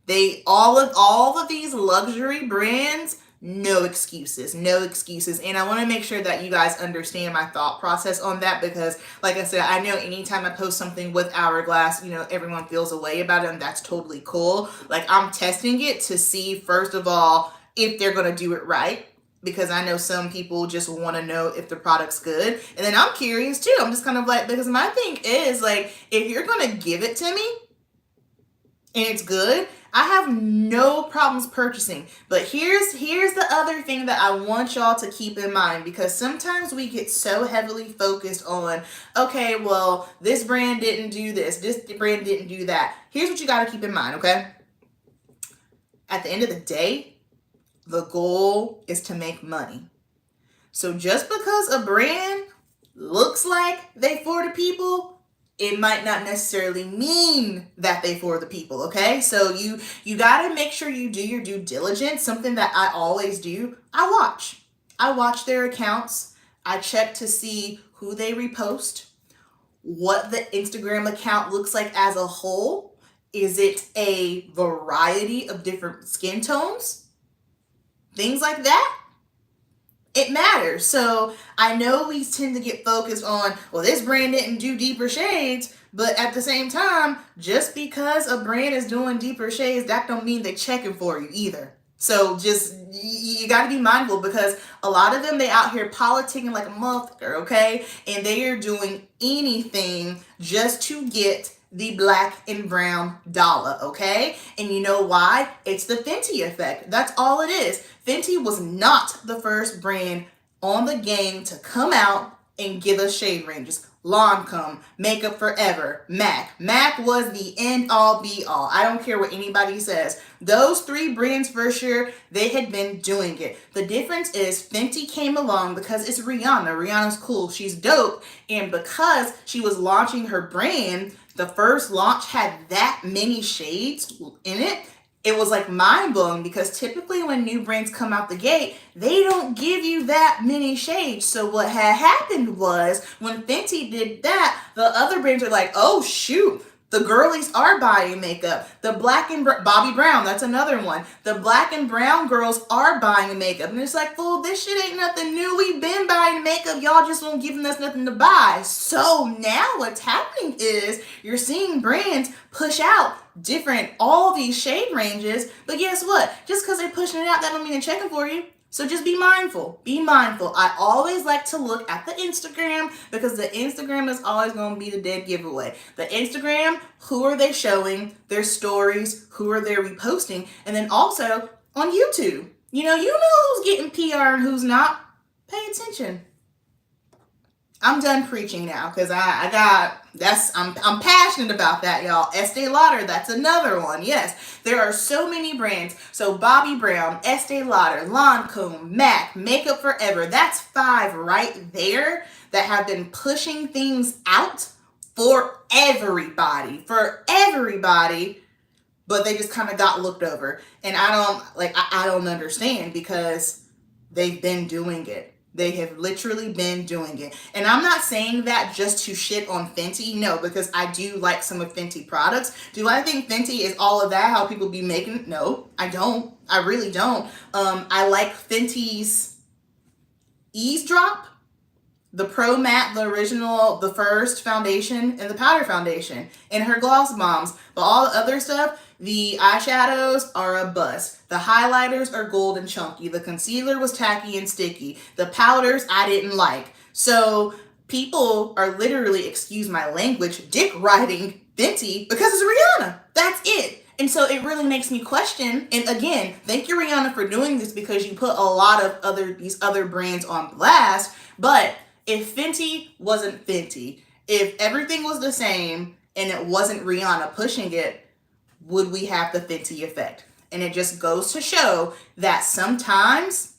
they all of these luxury brands, no excuses, no excuses. And I want to make sure that you guys understand my thought process on that because, like I said, I know anytime I post something with Hourglass, you know, everyone feels a way about it, and that's totally cool. Like, I'm testing it to see, first of all, if they're going to do it right. Because I know some people just want to know if the product's good. And then I'm curious too. I'm just kind of like, because my thing is, like, if you're going to give it to me, and it's good, I have no problems purchasing. But here's the other thing that I want y'all to keep in mind, because sometimes we get so heavily focused on, okay, well, this brand didn't do this brand didn't do that. Here's what you got to keep in mind, okay? At the end of the day, the goal is to make money. So just because a brand looks like they for the people, it might not necessarily mean that they for the people, okay? So you got to make sure you do your due diligence. Something that I always do, I watch their accounts. I check to see who they repost, what the Instagram account looks like as a whole. Is it a variety of different skin tones? Things like that. It matters. So I know we tend to get focused on, well, this brand didn't do deeper shades, but at the same time, just because a brand is doing deeper shades, that don't mean they're checking for you either. So just, you got to be mindful, because a lot of them, they out here politicking like a motherfucker, okay? And they are doing anything just to get the black and brown dollar, okay? And you know why? It's the Fenty effect. That's all it is. Fenty was not the first brand on the game to come out and give us shade ranges. Lancome, Makeup Forever, MAC. MAC was the end all be all. I don't care what anybody says. Those three brands for sure, they had been doing it. The difference is Fenty came along because it's Rihanna. Rihanna's cool. She's dope. And because she was launching her brand, the first launch had that many shades in it. It was like mind-blowing, because typically when new brands come out the gate, they don't give you that many shades. So what had happened was, when Fenty did that, the other brands are like, oh shoot, the girlies are buying makeup. The black and Bobbi Brown, that's another one. The black and brown girls are buying makeup. And it's like, fool, this shit ain't nothing new. We've been buying makeup. Y'all just won't giving us nothing to buy. So now what's happening is you're seeing brands push out all these shade ranges. But guess what? Just because they're pushing it out, that don't mean they're checking for you. So just be mindful. Be mindful. I always like to look at the Instagram, because the Instagram is always going to be the dead giveaway. The Instagram, who are they showing? Their stories, who are they reposting? And then also on YouTube. You know who's getting PR and who's not. Pay attention. I'm done preaching now because I'm passionate about that, y'all. Estee Lauder, that's another one. Yes, there are so many brands. So Bobbi Brown, Estee Lauder, Lancome, MAC, Makeup Forever. That's 5 right there that have been pushing things out for everybody, but they just kind of got looked over. And I don't understand because they've been doing it. They have literally been doing it. And I'm not saying that just to shit on Fenty. No, because I do like some of Fenty products. Do I think Fenty is all of that, how people be making? No, I don't. I really don't. I like Fenty's Eavesdrop, the Pro Matte, the original, the first foundation, and the powder foundation, and her gloss bombs. But all the other stuff, the eyeshadows are a bust. The highlighters are gold and chunky. The concealer was tacky and sticky. The powders I didn't like. So people are literally, excuse my language, dick riding Fenty because it's Rihanna. That's it. And so it really makes me question. And again, thank you, Rihanna, for doing this because you put a lot of these other brands on blast. But if Fenty wasn't Fenty, if everything was the same and it wasn't Rihanna pushing it, would we have the Fenty effect? And it just goes to show that sometimes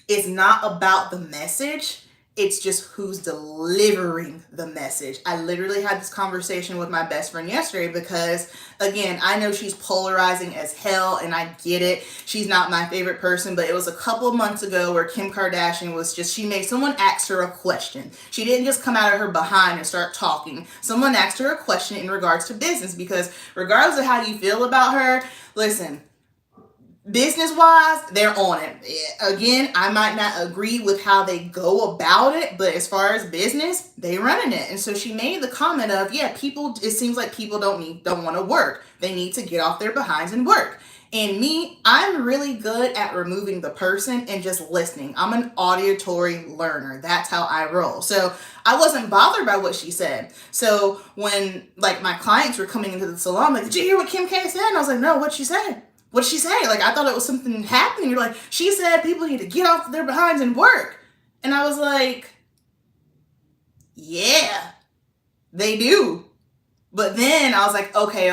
it's not about the message, it's just who's delivering the message. I literally had this conversation with my best friend yesterday because, again, I know she's polarizing as hell and I get it. She's not my favorite person, but it was a couple of months ago where Kim Kardashian was she made someone ask her a question. She didn't just come out of her behind and start talking. Someone asked her a question in regards to business because regardless of how you feel about her, listen, business-wise, they're on it. Again, I might not agree with how they go about it, but as far as business, they running it. And so she made the comment of, yeah, it seems like people don't want to work. They need to get off their behinds and work. And me, I'm really good at removing the person and just listening. I'm an auditory learner. That's how I roll. So I wasn't bothered by what she said. So when my clients were coming into the salon, like, did you hear what Kim K said? And I was like, no, what'd she say? What'd she say? I thought it was something happening. You're like, she said people need to get off their behinds and work. And I was like, yeah, they do. But then I was like, okay.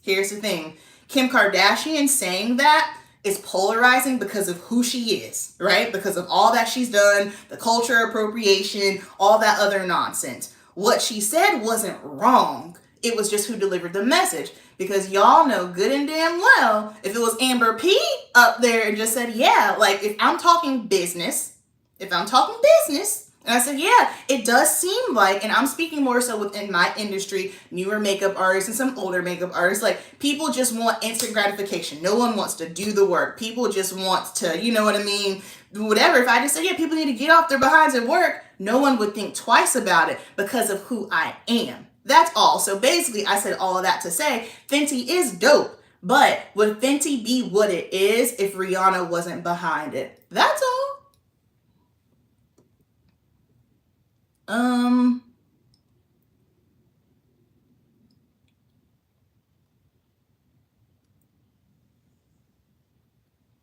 Here's the thing. Kim Kardashian saying that is polarizing because of who she is, right? Because of all that she's done, the culture appropriation, all that other nonsense. What she said wasn't wrong. It was just who delivered the message. Because y'all know good and damn well, if it was Amber P up there and just said, yeah, if I'm talking business, and I said, yeah, it does seem like, and I'm speaking more so within my industry, newer makeup artists and some older makeup artists, people just want instant gratification. No one wants to do the work. People just want to, you know what I mean? Whatever. If I just said, yeah, people need to get off their behinds and work, no one would think twice about it because of who I am. That's all. So basically, I said all of that to say Fenty is dope. But would Fenty be what it is if Rihanna wasn't behind it? That's all.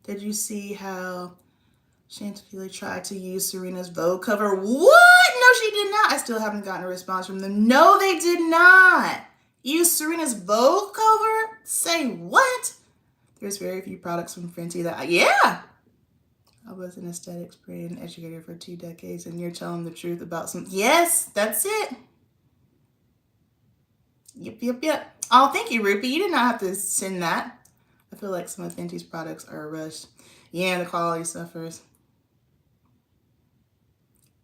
Did you see how Chantilly tried to use Serena's Vogue cover? What? No, she did not. I still haven't gotten a response from them. No, they did not. Use Serena's Vogue cover? Say what? There's very few products from Fenty that yeah. I was an aesthetics brand educator for 2 decades and you're telling the truth about some. Yes, that's it. Yep. Oh, thank you, Rupi. You did not have to send that. I feel like some of Fenty's products are rushed. Yeah, the quality suffers.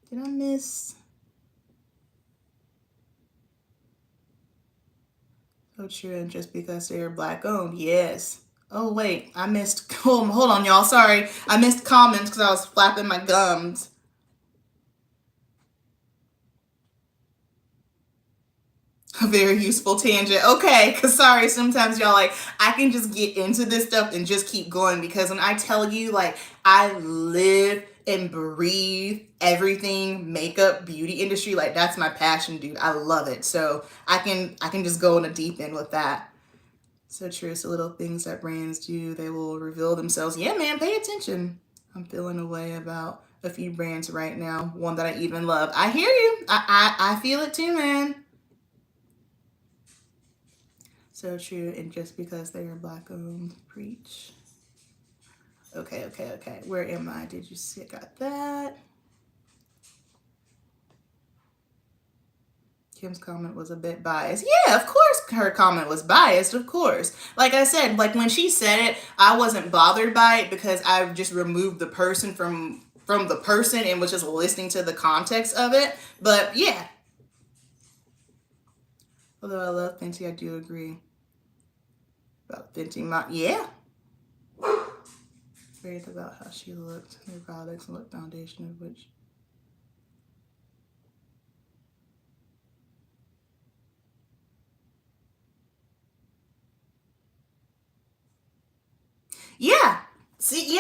Did I miss? So true, and just because they're Black owned, yes. Oh wait, I missed, hold on y'all, sorry. I missed comments because I was flapping my gums. A very useful tangent. Okay, because sorry, sometimes y'all I can just get into this stuff and just keep going because when I tell you I live and breathe everything makeup beauty industry, that's my passion, dude. I love it. So I can just go in a deep end with that. So true. It's the little things that brands do. They will reveal themselves. Yeah, man, pay attention. I'm feeling a way about a few brands right now. One that I even love. I hear you. I feel it too, man. So true. And just because they are Black owned, preach. Okay. Where am I? Did you see? I got that. Kim's comment was a bit biased. Yeah, of course her comment was biased, of course. Like I said, like when she said it, I wasn't bothered by it because I just removed the person from the person and was just listening to the context of it. But yeah. Although I love Fenty, I do agree about Fenty. Yeah. Great about how she looked, her products and lip foundation of which. Yeah. See,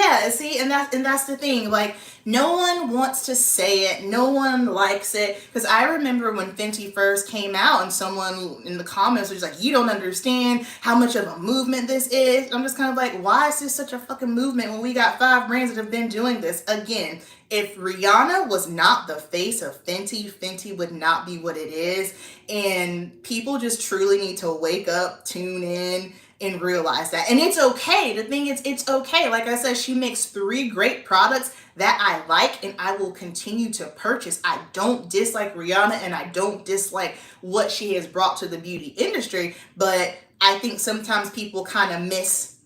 and that's the thing. Like, no one wants to say it. No one likes it. Because I remember when Fenty first came out and someone in the comments was like, you don't understand how much of a movement this is. I'm just kind of like, why is this such a fucking movement when we got 5 brands that have been doing this? Again, if Rihanna was not the face of Fenty, Fenty would not be what it is. And people just truly need to wake up, tune in, and realize that. And it's okay. The thing is, it's okay. Like I said, she makes 3 great products that I like and I will continue to purchase. I don't dislike Rihanna and I don't dislike what she has brought to the beauty industry, but I think sometimes people kind of miss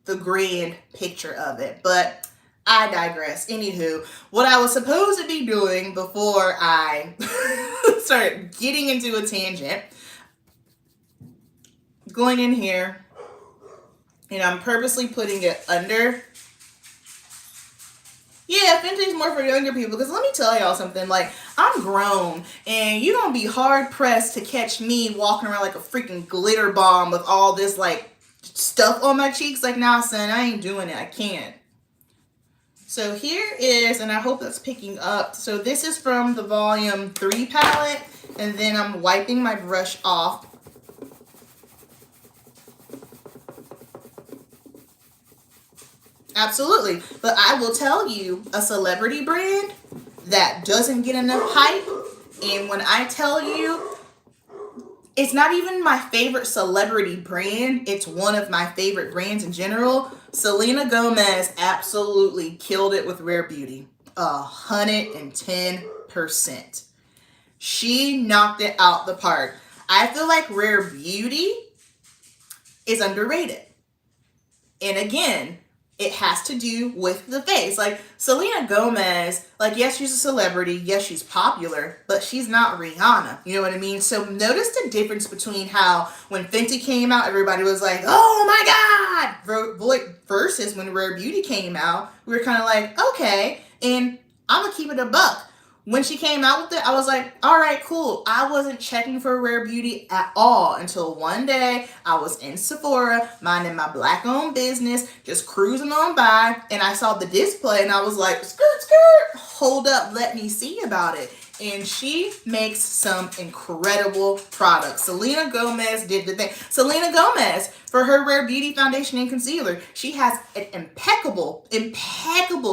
the grand picture of it. But I digress. Anywho, what I was supposed to be doing before I started getting into a tangent, going in here, and I'm purposely putting it under. Yeah, Fenty's more for younger people, because let me tell y'all something, like, I'm grown, and you're gonna be hard-pressed to catch me walking around like a freaking glitter bomb with all this, like, stuff on my cheeks. Like, nah, son, I ain't doing it. I can't. So here is, and I hope that's picking up, so this is from the Volume 3 palette, and then I'm wiping my brush off. Absolutely. But I will tell you, a celebrity brand that doesn't get enough hype, and when I tell you, it's not even my favorite celebrity brand, it's one of my favorite brands in general. Selena Gomez absolutely killed it with Rare Beauty. 110%. She knocked it out the park. I feel like Rare Beauty is underrated. And again, it has to do with the face. Like, Selena Gomez, like, yes, she's a celebrity. Yes, she's popular, but she's not Rihanna. You know what I mean? So notice the difference between how when Fenty came out, everybody was like, oh my God! Versus when Rare Beauty came out, we were kind of like, okay. And I'm going to keep it a buck. When she came out with it, I was like, all right, cool. I wasn't checking for Rare Beauty at all until one day I was in Sephora, minding my Black-owned business, just cruising on by, and I saw the display, and I was like, skirt, skirt, hold up, let me see about it. And she makes some incredible products. Selena Gomez did the thing. Selena Gomez, for her Rare Beauty foundation and concealer, she has an impeccable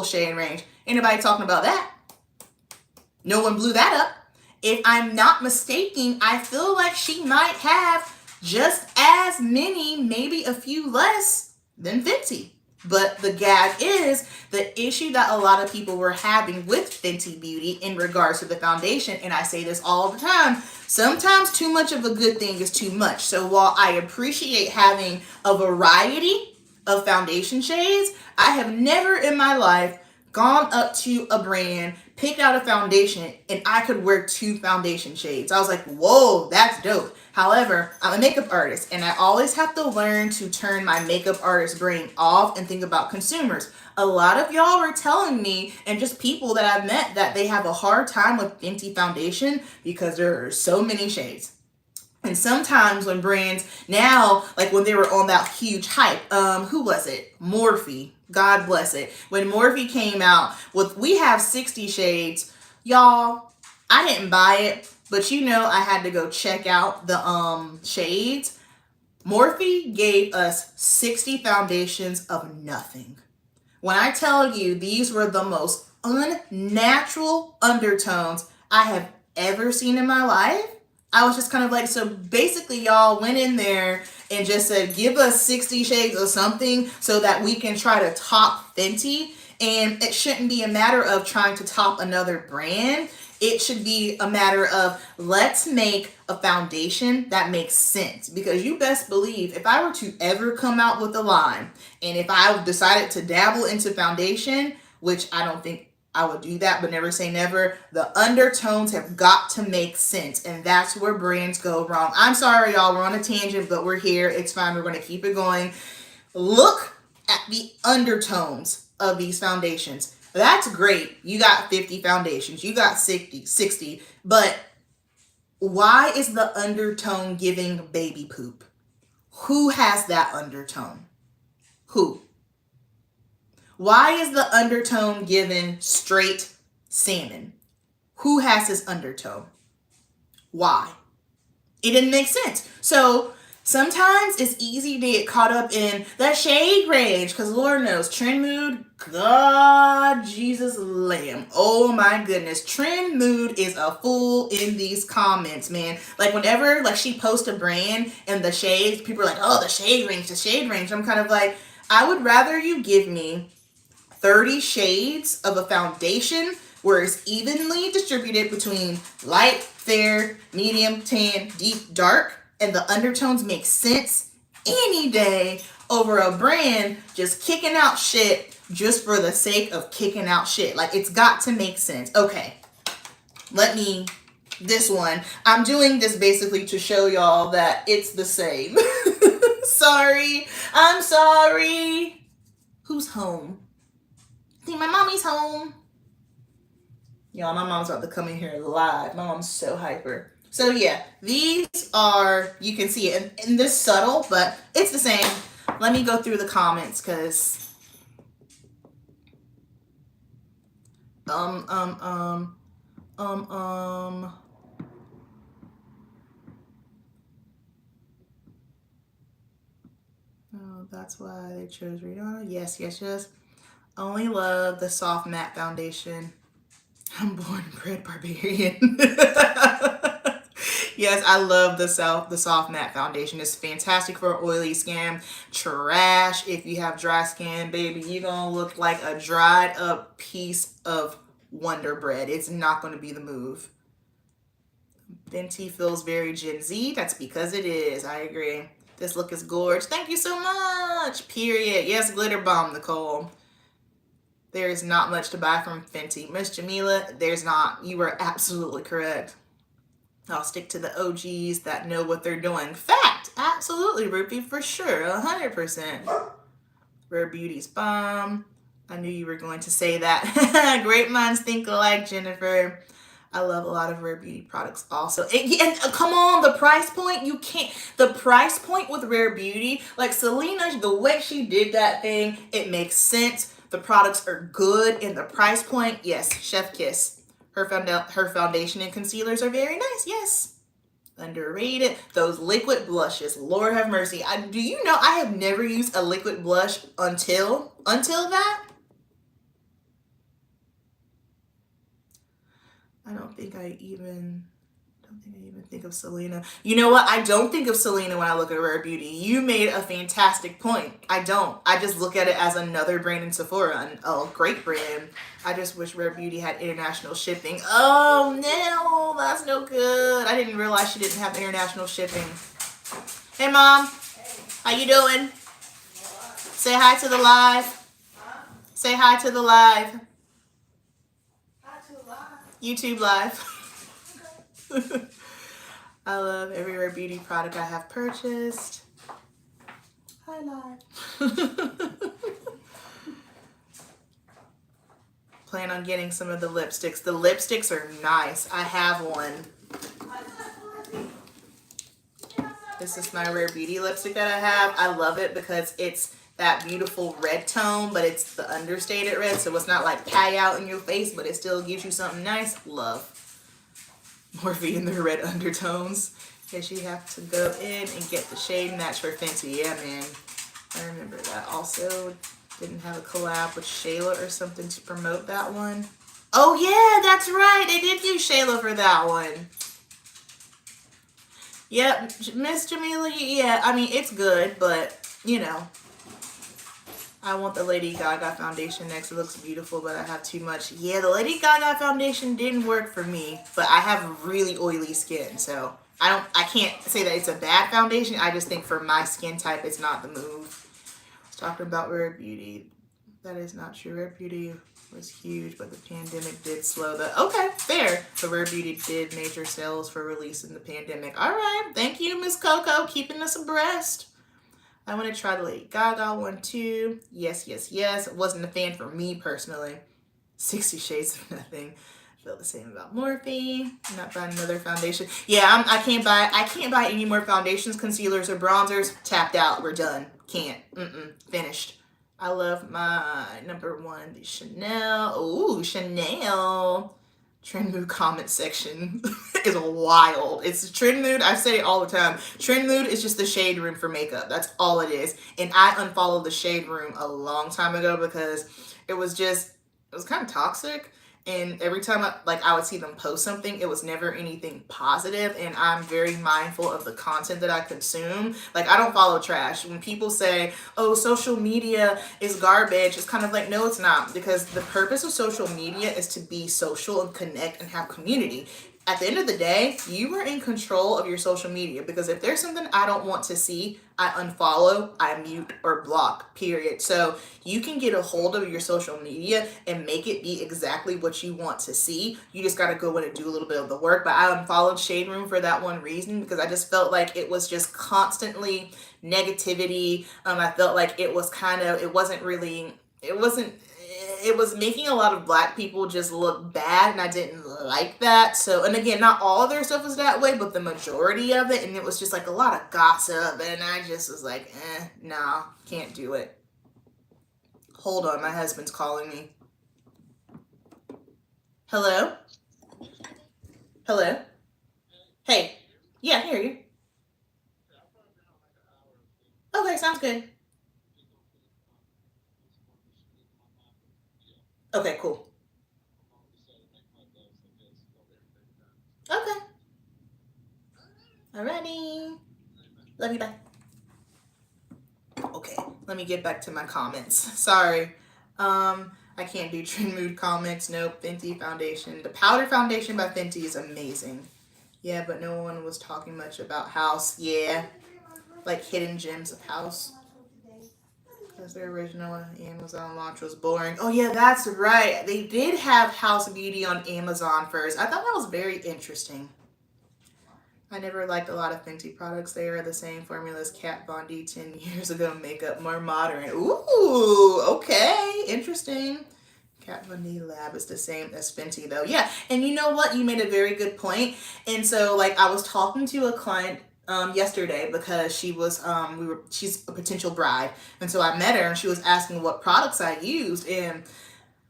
shade range. Anybody talking about that? No one blew that up. If I'm not mistaken, I feel like she might have just as many, maybe a few less than Fenty. But the gag is the issue that a lot of people were having with Fenty Beauty in regards to the foundation. And I say this all the time. Sometimes too much of a good thing is too much. So while I appreciate having a variety of foundation shades, I have never in my life gone up to a brand, picked out a foundation, and I could wear 2 foundation shades. I was like, whoa, that's dope. However, I'm a makeup artist, and I always have to learn to turn my makeup artist brain off and think about consumers. A lot of y'all were telling me, and just people that I've met, that they have a hard time with Fenty foundation because there are so many shades. And sometimes when brands now, like when they were on that huge hype, who was it? Morphe. God bless it. When Morphe came out with, we have 60 shades, y'all, I didn't buy it, but you know, I had to go check out the shades. Morphe gave us 60 foundations of nothing. When I tell you these were the most unnatural undertones I have ever seen in my life. I was just kind of like, so basically y'all went in there and just said, give us 60 shades of something so that we can try to top Fenty. And it shouldn't be a matter of trying to top another brand. It should be a matter of, let's make a foundation that makes sense. Because you best believe, if I were to ever come out with a line, and if I decided to dabble into foundation, which I don't think I would do that, but never say never, the undertones have got to make sense. And that's where brands go wrong. I'm sorry, y'all, we're on a tangent, but we're here. It's fine. We're going to keep it going. Look at the undertones of these foundations. That's great. You got 50 foundations. You got 60. But why is the undertone giving baby poop? Who has that undertone? Who? Why is the undertone given straight salmon? Who has this undertone? Why? It didn't make sense. So sometimes it's easy to get caught up in the shade range because Lord knows, Trend Mood, God, Jesus Lamb. Oh my goodness. Trend Mood is a fool in these comments, man. Like whenever like she posts a brand and the shades, people are like, oh, the shade range. I'm kind of like, I would rather you give me 30 shades of a foundation where it's evenly distributed between light, fair, medium, tan, deep, dark, and the undertones make sense any day over a brand just kicking out shit just for the sake of kicking out shit. Like, it's got to make sense. Okay, this one. I'm doing this basically to show y'all that it's the same. Sorry. I'm sorry. Who's home? I think my mommy's home. Y'all, my mom's about to come in here live. My mom's so hyper. So yeah, these are, you can see it in this subtle, but it's the same. Let me go through the comments because oh, that's why they chose Rihanna. Yes. Only love the soft matte foundation. I'm born and bred barbarian. Yes, I love the soft matte foundation. It's fantastic for oily skin. Trash if you have dry skin, baby. You're gonna look like a dried up piece of Wonder Bread. It's not gonna be the move. Fenty feels very Gen Z. That's because it is. I agree. This look is gorgeous. Thank you so much. Period. Yes, glitter bomb, Nicole. There is not much to buy from Fenty. Miss Jamila, there's not. You are absolutely correct. I'll stick to the OGs that know what they're doing. Fact. Absolutely, Rupi, for sure. 100%. Rare Beauty's bomb. I knew you were going to say that. Great minds think alike, Jennifer. I love a lot of Rare Beauty products also. And come on, the price point, you can't. The price point with Rare Beauty, like Selena, the way she did that thing, it makes sense. The products are good, and the price point, yes, chef kiss. Her foundation and concealers are very nice, yes. Underrated. Those liquid blushes, Lord have mercy. Do you know I have never used a liquid blush until that? I don't think I even think of Selena. You know what? I don't think of Selena when I look at Rare Beauty. You made a fantastic point. I don't. I just look at it as another brand in Sephora, a great brand. I just wish Rare Beauty had international shipping. Oh no, that's no good. I didn't realize she didn't have international shipping. Hey Mom, how you doing? Say hi to the live. Say hi to the live. YouTube live. I love every Rare Beauty product I have purchased. Hi, live. Plan on getting some of the lipsticks. The lipsticks are nice. I have one. This is my Rare Beauty lipstick that I have. I love it because it's that beautiful red tone, but it's the understated red, so it's not like pie out in your face, but it still gives you something nice. Love. Morphe in the red undertones. Guess you have to go in and get the shade match for Fenty. Yeah, man. I remember that also. didn't have a collab with Shayla or something to promote that one. Oh yeah, that's right. They did do Shayla for that one. Yep, Miss Jamila, yeah, I mean, it's good, but, you know, I want the Lady Gaga foundation next. It looks beautiful, but I have too much. Yeah, the Lady Gaga foundation didn't work for me, but I have really oily skin, so I can't say that it's a bad foundation. I just think for my skin type, it's not the move. I was talking about Rare Beauty. That is not true. Rare Beauty was huge, but the pandemic did slow the... Okay, fair. So Rare Beauty did major sales for release in the pandemic. All right. Thank you, Miss Coco, keeping us abreast. I want to try the Lady Gaga one, too. Yes, yes, yes. It wasn't a fan for me, personally. 60 Shades of Nothing. I feel the same about Morphe. I'm not buying another foundation. Yeah, I can't buy any more foundations, concealers, or bronzers. Tapped out. We're done. Can't. Finished. I love my number one, the Chanel. Ooh, Chanel. Trend Mood comment section is wild. It's Trend Mood. I say it all the time. Trend Mood is just the shade room for makeup. That's all it is. And I unfollowed the shade room a long time ago because it was kind of toxic. And every time I would see them post something, it was never anything positive. And I'm very mindful of the content that I consume. Like, I don't follow trash. When people say, oh, social media is garbage, it's kind of like, no, it's not. Because the purpose of social media is to be social and connect and have community. At the end of the day, you are in control of your social media, because if there's something I don't want to see, I unfollow, I mute, or block, period. So you can get a hold of your social media and make it be exactly what you want to see. You just got to go in and do a little bit of the work. But I unfollowed Shade Room for that one reason, because I just felt like it was just constantly negativity. I felt like it was it was making a lot of Black people just look bad, and I didn't like that. So, and again, not all of their stuff was that way, but the majority of it, and it was just like a lot of gossip, and I just was like, nah, can't do it. Hold on, my husband's calling me. Hello? Hello? Hey. Yeah, I hear you. Okay, sounds good. Okay, cool. Okay. Alrighty. Love you, bye. Okay, let me get back to my comments. Sorry. I can't do Trend Mood comics. Nope. Fenty foundation. The powder foundation by Fenty is amazing. Yeah, but no one was talking much about House. Yeah. Like hidden gems of House. Because their original Amazon launch was boring. Oh yeah, that's right. They did have House Beauty on Amazon first. I thought that was very interesting. I never liked a lot of Fenty products. They are the same formula as Kat Von D 10 years ago makeup, more modern. Ooh, okay, interesting. Kat Von D Lab is the same as Fenty though. Yeah, and you know what? You made a very good point. And so like I was talking to a client yesterday because she's a potential bride. And so I met her and she was asking what products I used. And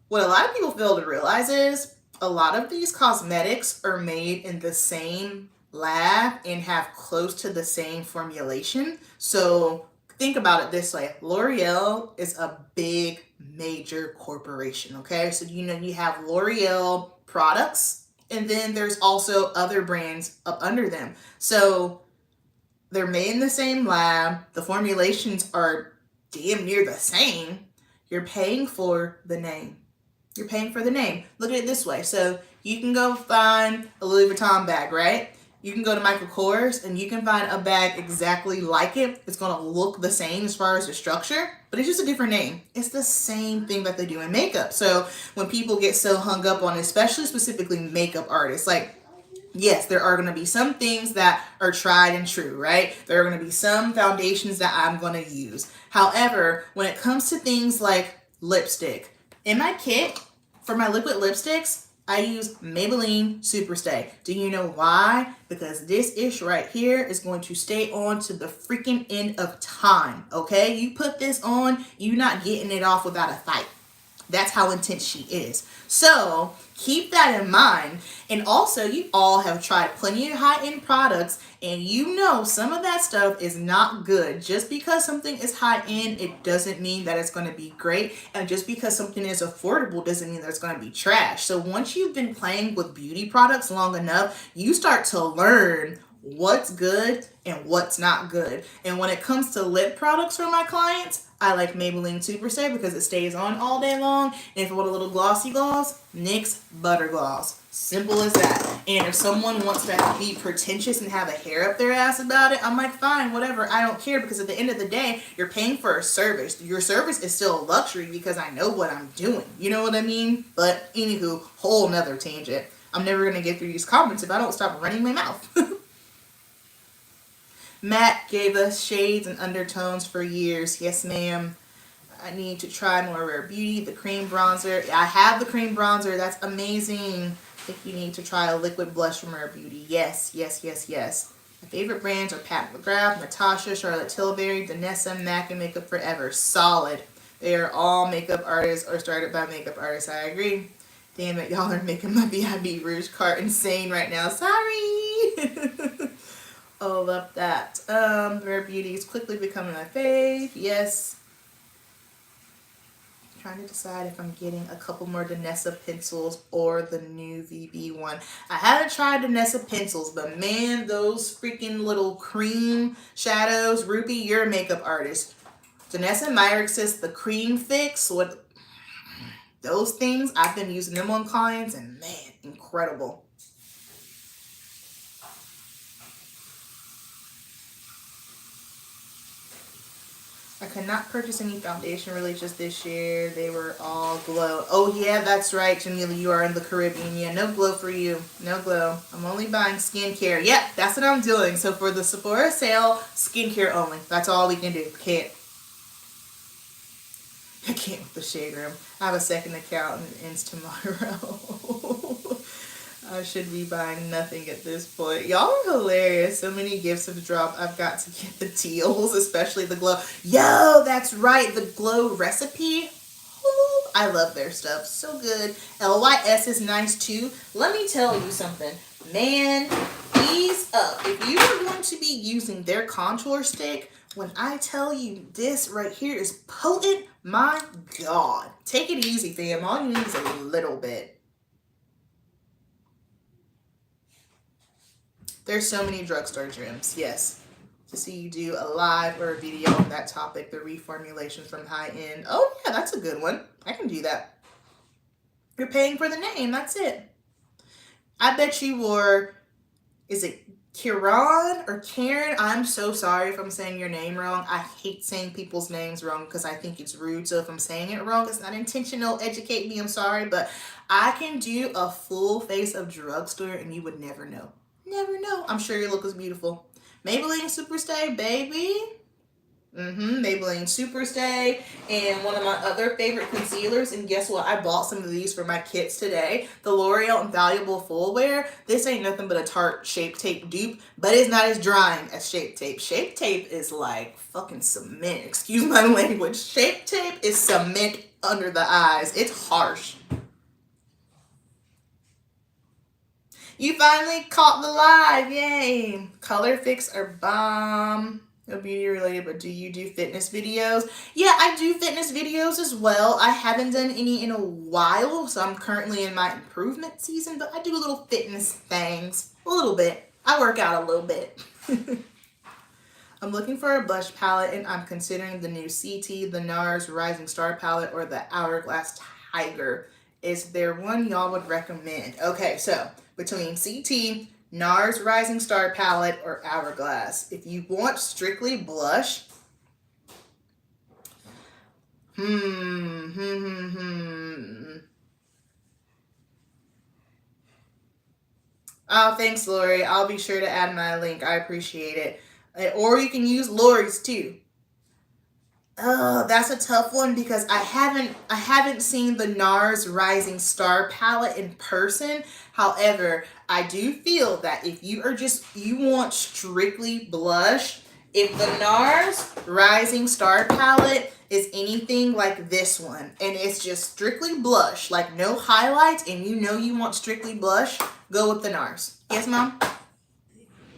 what a lot of people fail to realize is a lot of these cosmetics are made in the same lab and have close to the same formulation. So think about it this way. L'Oreal is a big, major corporation, okay? So you have L'Oreal products, and then there's also other brands up under them. So they're made in the same lab. The formulations are damn near the same. You're paying for the name. You're paying for the name. Look at it this way. So you can go find a Louis Vuitton bag, right? You can go to Michael Kors and you can find a bag exactly like it. It's going to look the same as far as the structure, but it's just a different name. It's the same thing that they do in makeup. So when people get so hung up on, especially specifically makeup artists, like, yes, there are going to be some things that are tried and true, right? There are going to be some foundations that I'm going to use. However, when it comes to things like lipstick, in my kit, for my liquid lipsticks, I use Maybelline Superstay. Do you know why? Because this ish right here is going to stay on to the freaking end of time, okay? You put this on, you're not getting it off without a fight. That's how intense she is. So keep that in mind. And also, you all have tried plenty of high-end products, and you know some of that stuff is not good. Just because something is high-end, it doesn't mean that it's going to be great. And just because something is affordable doesn't mean that it's going to be trash. So once you've been playing with beauty products long enough, you start to learn what's good and what's not good. And when it comes to lip products for my clients, I like Maybelline Superstay because it stays on all day long. And if I want a little glossy gloss, NYX Butter Gloss. Simple as that. And if someone wants to be pretentious and have a hair up their ass about it, I'm like, fine, whatever. I don't care, because at the end of the day, you're paying for a service. Your service is still a luxury because I know what I'm doing. You know what I mean? But anywho, whole nother tangent. I'm never going to get through these comments if I don't stop running my mouth. Matt gave us shades and undertones for years. Yes, ma'am. I need to try more Rare Beauty, the cream bronzer. I have the cream bronzer. That's amazing. I think you need to try a liquid blush from Rare Beauty. Yes, yes, yes, yes. My favorite brands are Pat McGrath, Natasha, Charlotte Tilbury, Danessa, MAC, and Makeup Forever. Solid. They are all makeup artists or started by makeup artists. I agree. Damn it, y'all are making my BIB Rouge cart insane right now. Sorry. Oh, love that. Rare Beauty is quickly becoming my fave. Yes. Trying to decide if I'm getting a couple more Danessa pencils or the new VB one. I haven't tried Danessa pencils, but man, those freaking little cream shadows. Ruby, you're a makeup artist. Danessa Myrick says the cream fix. What? Those things, I've been using them on clients, and man, incredible. I could not purchase any foundation releases this year. They were all glow. Oh, yeah, that's right, Jamila. You are in the Caribbean. Yeah, no glow for you. No glow. I'm only buying skincare. Yep, that's what I'm doing. So for the Sephora sale, skincare only. That's all we can do. I can't with the shade room. I have a second account and it ends tomorrow. I should be buying nothing at this point. Y'all are hilarious. So many gifts have dropped. I've got to get the teals, especially the glow. Yo, that's right. The glow recipe. Ooh, I love their stuff. So good. LYS is nice too. Let me tell you something. Man, ease up. If you are going to be using their contour stick, when I tell you this right here is potent, my God. Take it easy, fam. All you need is a little bit. There's so many drugstore gems, yes. To see you do a live or a video on that topic, the reformulations from high end. Oh yeah, that's a good one. I can do that. You're paying for the name, that's it. I bet you wore, is it Kieran or Karen? I'm so sorry if I'm saying your name wrong. I hate saying people's names wrong because I think it's rude. So if I'm saying it wrong, it's not intentional. Educate me, I'm sorry. But I can do a full face of drugstore and you would never know. Never know. I'm sure your look is beautiful. Maybelline Superstay, baby. Maybelline Superstay. And one of my other favorite concealers. And guess what? I bought some of these for my kids today. The L'Oreal Invaluable Full Wear. This ain't nothing but a Tarte Shape Tape dupe. But it's not as drying as Shape Tape. Shape Tape is like fucking cement. Excuse my language. Shape Tape is cement under the eyes. It's harsh. You finally caught the live, yay. Color Fix are bomb. No beauty related, but do you do fitness videos? Yeah, I do fitness videos as well. I haven't done any in a while, so I'm currently in my improvement season, but I do little fitness things. A little bit. I work out a little bit. I'm looking for a blush palette, and I'm considering the new CT, the NARS Rising Star palette, or the Hourglass Tiger. Is there one y'all would recommend? Okay, so between CT, NARS Rising Star palette, or Hourglass. If you want strictly blush, Oh, thanks, Lori. I'll be sure to add my link. I appreciate it. Or you can use Lori's too. Oh, that's a tough one because I haven't seen the NARS Rising Star palette in person. However, I do feel that if you want strictly blush, if the NARS Rising Star palette is anything like this one. And it's just strictly blush, like no highlights, and you know you want strictly blush, go with the NARS. Yes, Mom?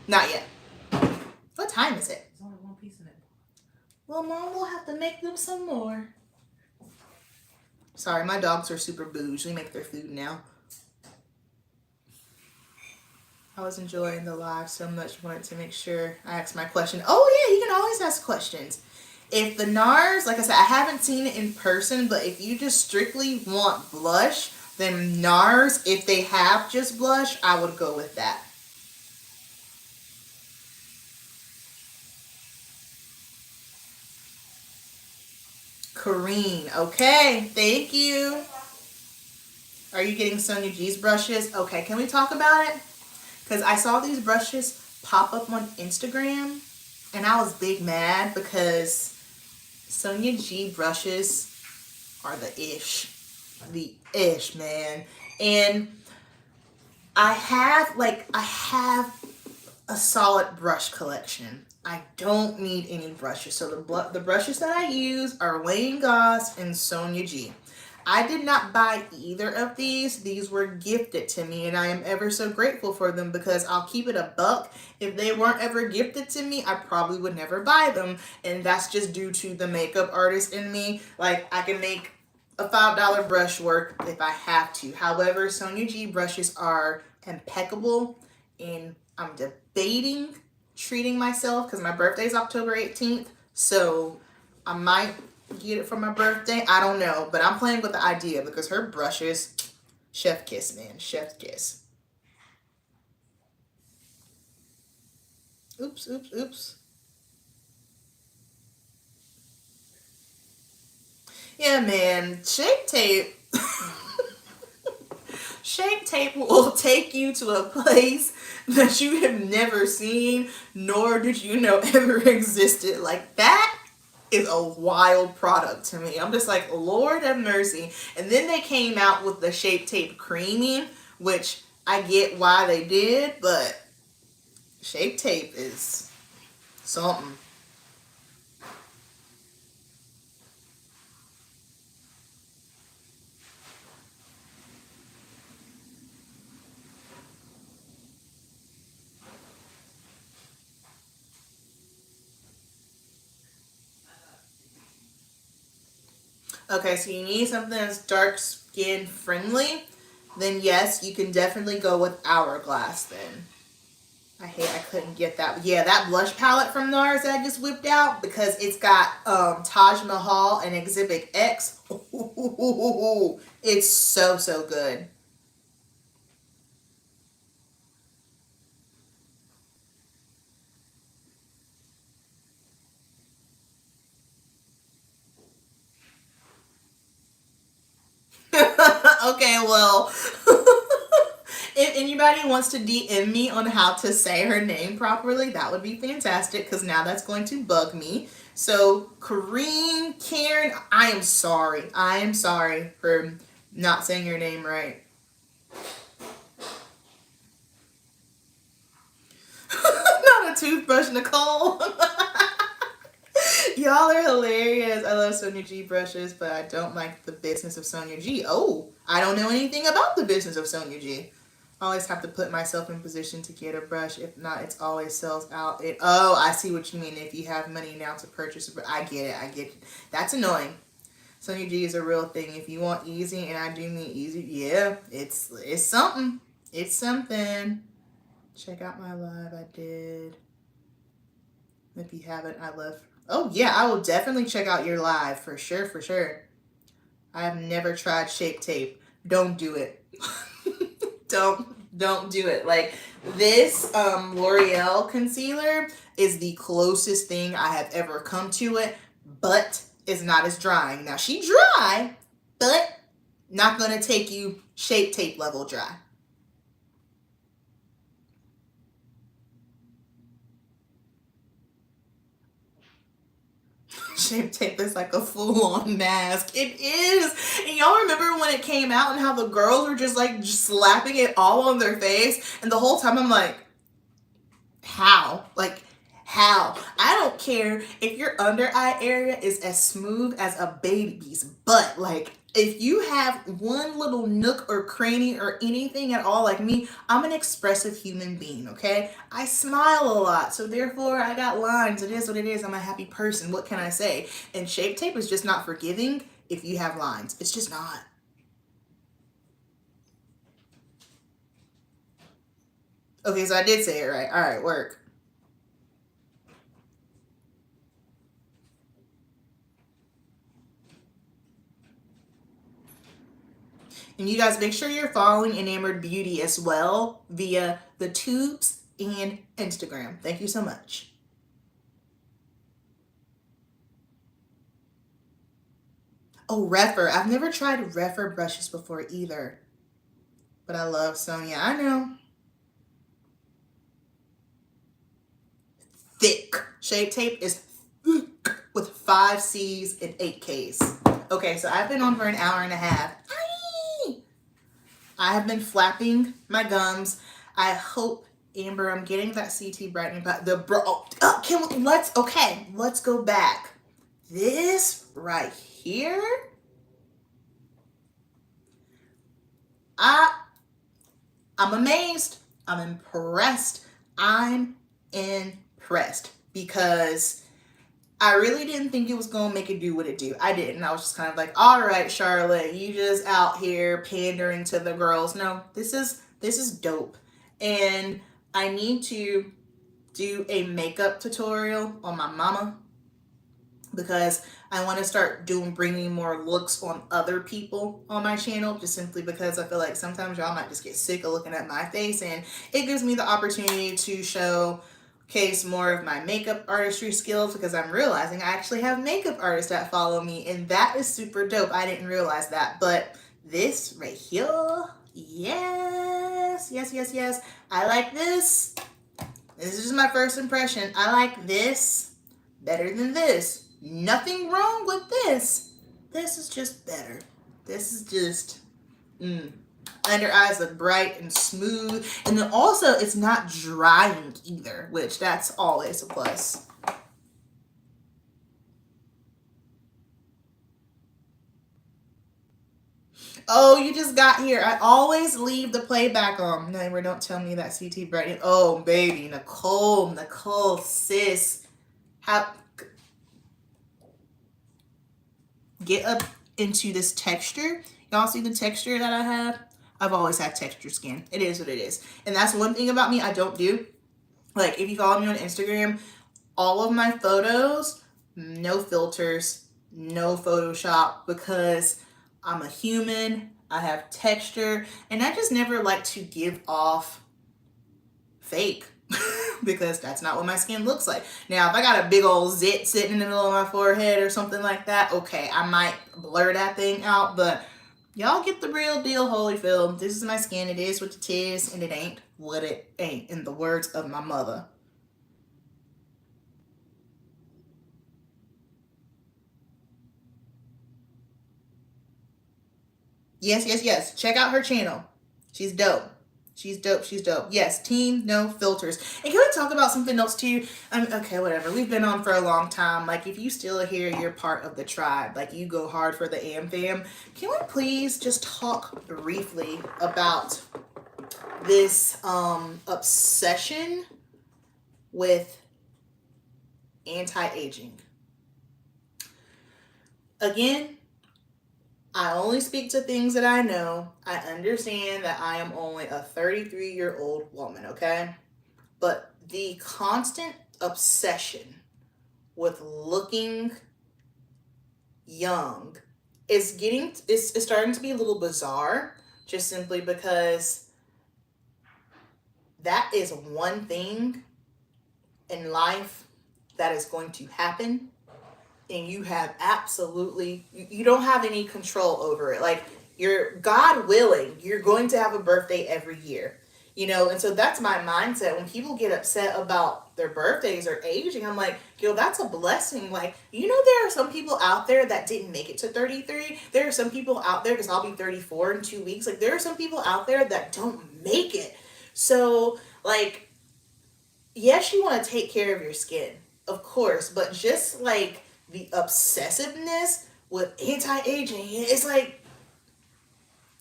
Not yet. What time is it? There's only one piece in it. Well, Mom, we'll have to make them some more. Sorry, my dogs are super bougie. We make their food now. I was enjoying the live so much. Wanted to make sure I asked my question. Oh, yeah, you can always ask questions. If the NARS, like I said, I haven't seen it in person, but if you just strictly want blush, then NARS, if they have just blush, I would go with that. Kareen, okay, thank you. Are you getting Sonia G's brushes? Okay, can we talk about it? Because I saw these brushes pop up on Instagram, and I was big mad because Sonia G brushes are the ish. The ish, man. And I have a solid brush collection. I don't need any brushes. So the brushes that I use are Wayne Goss and Sonia G. I did not buy either of these. These were gifted to me, and I am ever so grateful for them because I'll keep it a buck. If they weren't ever gifted to me, I probably would never buy them, and that's just due to the makeup artist in me. Like, I can make a $5 brush work if I have to. However, Sonia G brushes are impeccable, and I'm debating treating myself because my birthday is October 18th, so I might get it for my birthday. I don't know, but I'm playing with the idea because her brushes, chef kiss, man, chef kiss. Oops. Yeah, man, Shape Tape. Shape Tape will take you to a place that you have never seen, nor did you know ever existed. Like, that is a wild product to me. I'm just like, Lord have mercy. And then they came out with the Shape Tape Creamy, which I get why they did, but Shape Tape is something. Okay, so you need something that's dark skin friendly, then yes, you can definitely go with Hourglass then. I couldn't get that. Yeah, that blush palette from NARS that I just whipped out, because it's got Taj Mahal and Exhibit X. Ooh, it's so good. Okay, well, if anybody wants to DM me on how to say her name properly, that would be fantastic, because now that's going to bug me. So, Karen, I am sorry. I am sorry for not saying your name right. Not a toothbrush, Nicole. Y'all are hilarious. I love Sonia G brushes, but I don't like the business of Sonia G. Oh, I don't know anything about the business of Sonia G. I always have to put myself in position to get a brush. If not, it's always sells out. Oh, I see what you mean. If you have money now to purchase a brush, I get it. That's annoying. Sonia G is a real thing. If you want easy, and I do mean easy, yeah, it's something. It's something. Check out my live I did. If you haven't, I love. Oh yeah, I will definitely check out your live for sure. I have never tried Shape Tape. Don't do it. Don't do it. Like, this L'Oreal concealer is the closest thing I have ever come to it, but it's not as drying. Now, she dry, but not gonna take you Shape Tape level dry. Shape Tape is like a full-on mask. It is. And y'all remember when it came out and how the girls were just slapping it all on their face? And the whole time I'm like, how? Like, How? I don't care if your under eye area is as smooth as a baby's butt. Like, if you have one little nook or cranny or anything at all, like me, I'm an expressive human being, okay? I smile a lot, so therefore I got lines. It is what it is. I'm a happy person. What can I say? And Shape Tape is just not forgiving if you have lines. It's just not. Okay, so I did say it right. All right, work. And you guys make sure you're following Enamored Beauty as well via the tubes and Instagram. Thank you so much. Oh, Refer. I've never tried Refer brushes before either. But I love Sonia. I know. Thick. Shape Tape is thick with 5 C's and 8 K's. Okay, so I've been on for an hour and a half. I have been flapping my gums. I hope, Amber, I'm getting that CT brightening. But the bro, let's go back. This right here, I'm amazed. I'm impressed. I'm impressed because I really didn't think it was gonna make it do what it do. I didn't. I was just kind of like, all right, Charlotte, you just out here pandering to the girls. No, this is dope. And I need to do a makeup tutorial on my mama because I want to start bringing more looks on other people on my channel, just simply because I feel like sometimes y'all might just get sick of looking at my face, and it gives me the opportunity to showcase more of my makeup artistry skills because I'm realizing I actually have makeup artists that follow me, and that is super dope. I didn't realize that, but this right here, yes, yes, yes, yes. I like this. This is just my first impression. I like this better than this. Nothing wrong with this. This is just better. This is just, under eyes look bright and smooth. And then also it's not drying either, which that's always a plus. Oh, you just got here. I always leave the playback on. No, don't tell me that CT brightening. Oh, baby. Nicole, sis. How... Get up into this texture. Y'all see the texture that I have? I've always had texture skin. It is what it is. And that's one thing about me I don't do. Like, if you follow me on Instagram, all of my photos, no filters, no Photoshop, because I'm a human, I have texture, and I just never like to give off fake because that's not what my skin looks like. Now, if I got a big old zit sitting in the middle of my forehead or something like that, okay, I might blur that thing out, but y'all get the real deal, Holyfield. This is my skin. It is what it is, and it ain't what it ain't, in the words of my mother. Yes, yes, yes. Check out her channel. She's dope. She's dope. She's dope. Yes, team, no filters. And can we talk about something else too? Okay, whatever. We've been on for a long time. Like, if you still are here, you're part of the tribe. Like, you go hard for the AM fam. Can we please just talk briefly about this obsession with anti-aging? Again, I only speak to things that I know. I understand that I am only a 33-year-old woman, okay? But the constant obsession with looking young is starting to be a little bizarre, just simply because that is one thing in life that is going to happen, and you have you don't have any control over it. Like, you're, God willing, you're going to have a birthday every year, and so that's my mindset. When people get upset about their birthdays or aging, I'm like, that's a blessing. Like, there are some people out there that didn't make it to 33. There are some people out there, because I'll be 34 in 2 weeks. Like, there are some people out there that don't make it. So, like, yes, you want to take care of your skin, of course, but just like the obsessiveness with anti-aging, it's like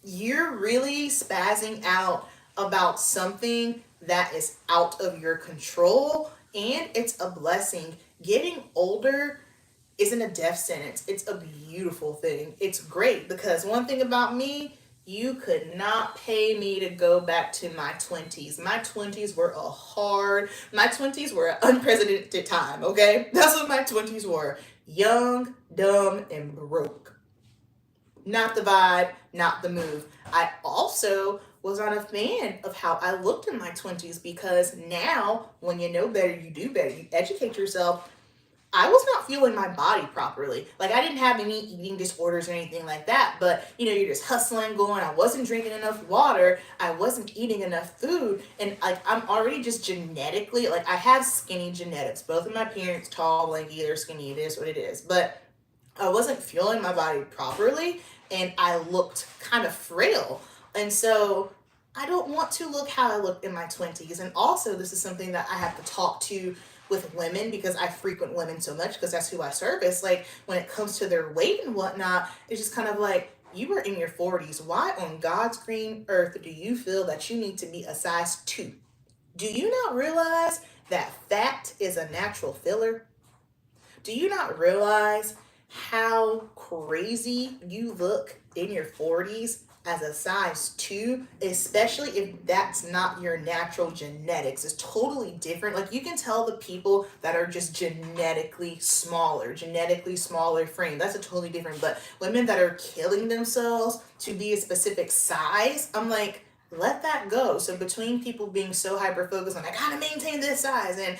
you're really spazzing out about something that is out of your control, and it's a blessing. Getting older isn't a death sentence. It's a beautiful thing. It's great because one thing about me, you could not pay me to go back to my 20s. My 20s were an unprecedented time, okay? That's what my 20s were. Young, dumb, and broke. Not the vibe, not the move. I also was not a fan of how I looked in my 20s because now, when you know better, you do better. You educate yourself. I was not fueling my body properly. Like, I didn't have any eating disorders or anything like that, but you're just hustling, going. I wasn't drinking enough water. I wasn't eating enough food. And, like, I'm already just genetically, like, I have skinny genetics. Both of my parents, tall, lanky, they're skinny. It is what it is. But I wasn't fueling my body properly, and I looked kind of frail. And so I don't want to look how I looked in my 20s. And also, this is something that I have to talk to with women because I frequent women so much because that's who I service. Like, when it comes to their weight and whatnot, it's just kind of like, you were in your 40s. Why on God's green earth do you feel that you need to be a size 2? Do you not realize that fat is a natural filler? Do you not realize how crazy you look in your 40s as a size 2, especially if that's not your natural genetics? It's totally different. Like, you can tell the people that are just genetically smaller frame. That's a totally different. But women that are killing themselves to be a specific size, I'm like, let that go. So between people being so hyper focused on, I gotta maintain this size and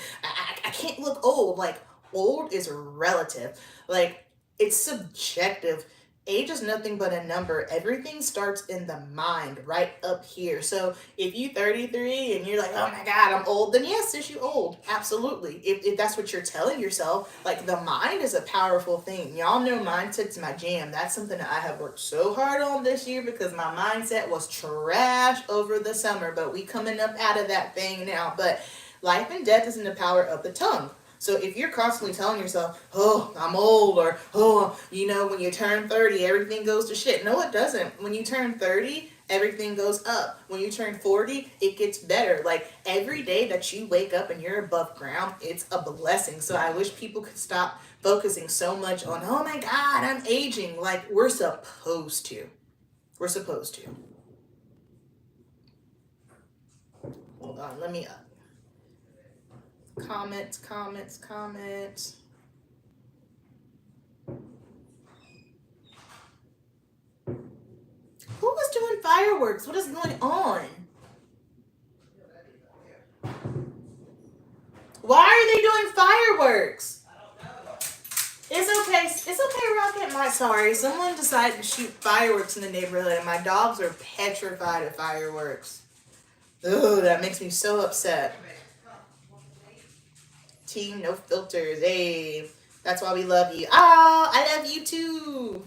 I can't look old, like, old is relative. Like, it's subjective. Age is nothing but a number. Everything starts in the mind, right up here. So if you 33 and you're like, oh my God, I'm old, then yes, is you old. Absolutely. If that's what you're telling yourself, like, the mind is a powerful thing. Y'all know mindset's my jam. That's something that I have worked so hard on this year because my mindset was trash over the summer, but we coming up out of that thing now. But life and death is in the power of the tongue. So if you're constantly telling yourself, oh, I'm old, or, oh, when you turn 30, everything goes to shit. No, it doesn't. When you turn 30, everything goes up. When you turn 40, it gets better. Like, every day that you wake up and you're above ground, it's a blessing. So I wish people could stop focusing so much on, oh my God, I'm aging. Like, we're supposed to. We're supposed to. Hold on, let me comments. Who was doing fireworks? What is going on? Why are they doing fireworks? It's okay, Rocket. Sorry, someone decided to shoot fireworks in the neighborhood, and my dogs are petrified of fireworks. Ugh, that makes me so upset. Team No Filters, hey, that's why we love you. Oh, I love you too.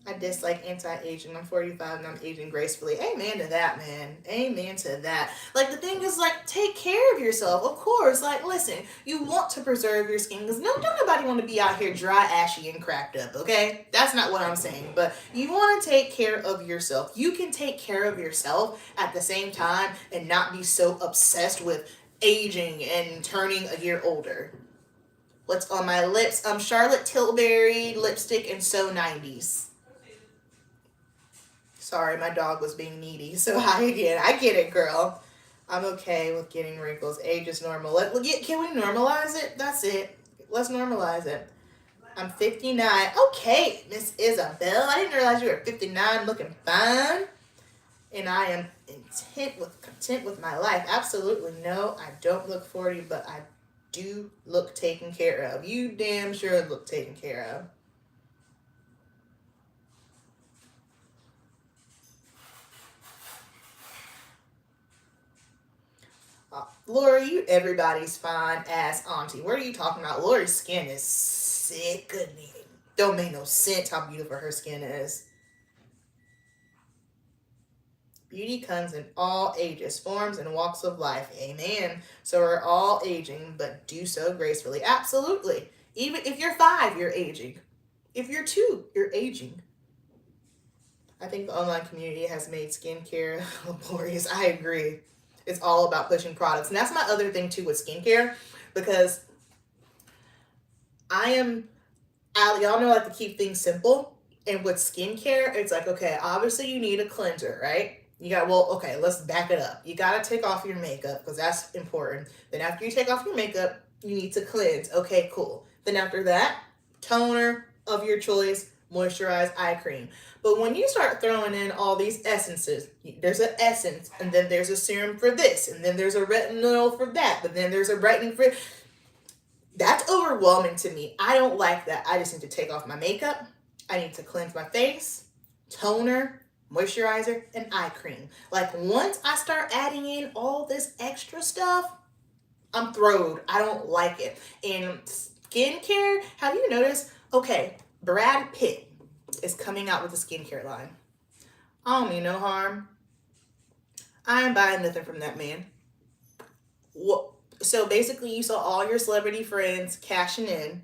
I dislike anti-aging. I'm 45 and I'm aging gracefully. Amen to that, man. Amen to that. Like, the thing is, like, take care of yourself. Of course, like, listen, you want to preserve your skin because don't nobody want to be out here dry, ashy, and cracked up, okay? That's not what I'm saying. But you want to take care of yourself. You can take care of yourself at the same time and not be so obsessed with aging and turning a year older. What's on my lips? Charlotte Tilbury lipstick and so 90s. Sorry, my dog was being needy. So hi again. I get it, girl. I'm okay with getting wrinkles. Age is normal. Can we normalize it? That's it. Let's normalize it. I'm 59. Okay, Miss Isabel. I didn't realize you were 59, looking fine. And I am content with my life. Absolutely no, I don't look 40, but I do look taken care of. You damn sure look taken care of. Lori, everybody's fine ass auntie. What are you talking about? Lori's skin is sickening. Don't make no sense how beautiful her skin is. Beauty comes in all ages, forms, and walks of life. Amen. So we're all aging, but do so gracefully. Absolutely. Even if you're 5, you're aging. If you're 2, you're aging. I think the online community has made skincare laborious. I agree. It's all about pushing products. And that's my other thing too with skincare, because y'all know I like to keep things simple. And with skincare, it's like, okay, obviously you need a cleanser, right? Okay, let's back it up. You got to take off your makeup because that's important. Then after you take off your makeup, you need to cleanse. Okay, cool. Then after that, toner of your choice, moisturize, eye cream. But when you start throwing in all these essences, there's an essence, and then there's a serum for this, and then there's a retinol for that, but then there's a brightening for... That's overwhelming to me. I don't like that. I just need to take off my makeup. I need to cleanse my face, toner, moisturizer, and eye cream. Like, once I start adding in all this extra stuff, I'm throwed. I don't like it. And skincare, have you noticed? Okay, Brad Pitt is coming out with a skincare line. I don't mean no harm. I ain't buying nothing from that man. So basically, you saw all your celebrity friends cashing in,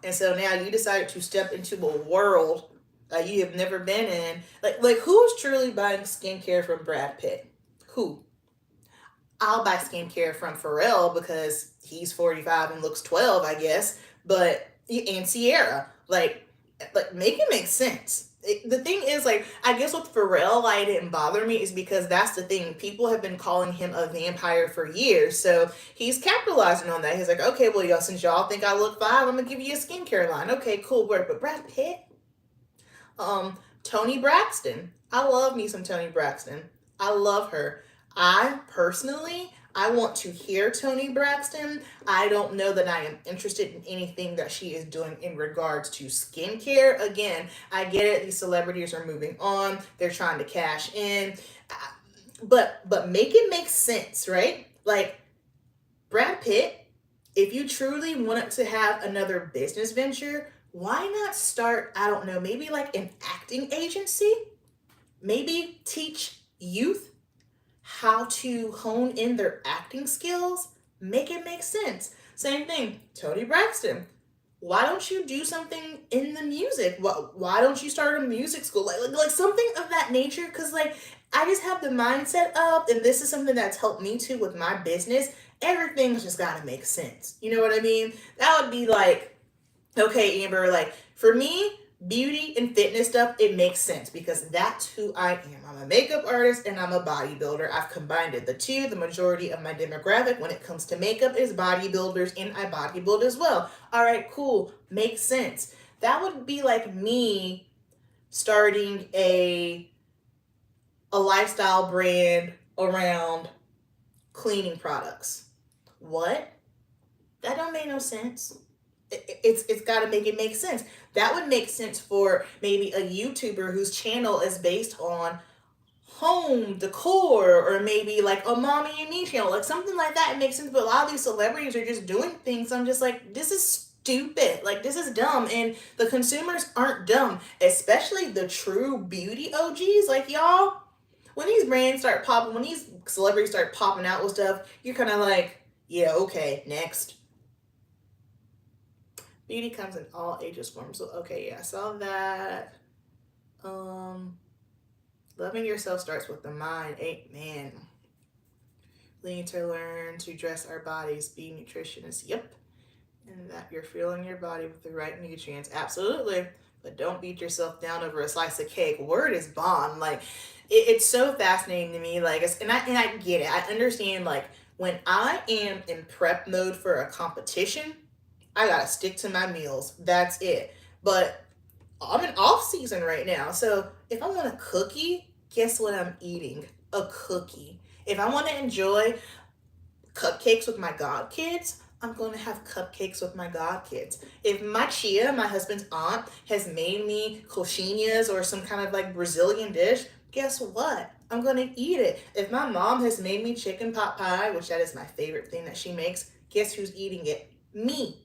and so now you decided to step into a world that you have never been in. Like who's truly buying skincare from Brad Pitt? Who? I'll buy skincare from Pharrell because he's 45 and looks 12, I guess. But and Sierra, like make it make sense. The thing is, like, I guess with Pharrell, it didn't bother me is because that's the thing. People have been calling him a vampire for years. So he's capitalizing on that. He's like, okay, well, y'all, since y'all think I look 5, I'm going to give you a skincare line. Okay, cool, word. But Brad Pitt? Toni Braxton. I love me some Toni Braxton. I love her. I want to hear Toni Braxton. I don't know that I am interested in anything that she is doing in regards to skincare. Again, I get it. These celebrities are moving on. They're trying to cash in. But make it make sense, right? Like, Brad Pitt, if you truly wanted to have another business venture, why not start, I don't know, maybe like an acting agency? Maybe teach youth how to hone in their acting skills, make it make sense. Same thing, Toni Braxton. Why don't you do something in the music? Why don't you start a music school? Like something of that nature? Because I just have the mindset up, and this is something that's helped me too with my business. Everything's just got to make sense. You know what I mean? That would be like, okay, Amber, for me, beauty and fitness stuff, it makes sense because that's who I am. I'm a makeup artist and I'm a bodybuilder. I've combined it. The two, the majority of my demographic when it comes to makeup is bodybuilders, and I bodybuild as well. All right, cool. Makes sense. That would be like me starting a lifestyle brand around cleaning products. What? That don't make no sense. It's got to make it make sense. That would make sense for maybe a YouTuber whose channel is based on home decor, or maybe like a mommy and me channel, like something like that. It makes sense. But a lot of these celebrities are just doing things. I'm just like, this is stupid. Like, this is dumb. And the consumers aren't dumb, especially the true beauty OGs. Like, y'all, when these brands start popping, when these celebrities start popping out with stuff, you're kind of like, yeah, okay, next. Beauty comes in all ages forms. So, okay, yeah, I saw that. Loving yourself starts with the mind. Amen. We need to learn to dress our bodies, be nutritionists. Yep. And that you're filling your body with the right nutrients. Absolutely. But don't beat yourself down over a slice of cake. Word is bond. It's so fascinating to me. And I get it. I understand, when I am in prep mode for a competition, I gotta stick to my meals. That's it. But I'm in off season right now. So if I want a cookie, guess what I'm eating? A cookie. If I want to enjoy cupcakes with my god kids, I'm going to have cupcakes with my god kids. If my Chia, my husband's aunt, has made me coxinhas or some kind of Brazilian dish, guess what? I'm going to eat it. If my mom has made me chicken pot pie, which that is my favorite thing that she makes, guess who's eating it? Me.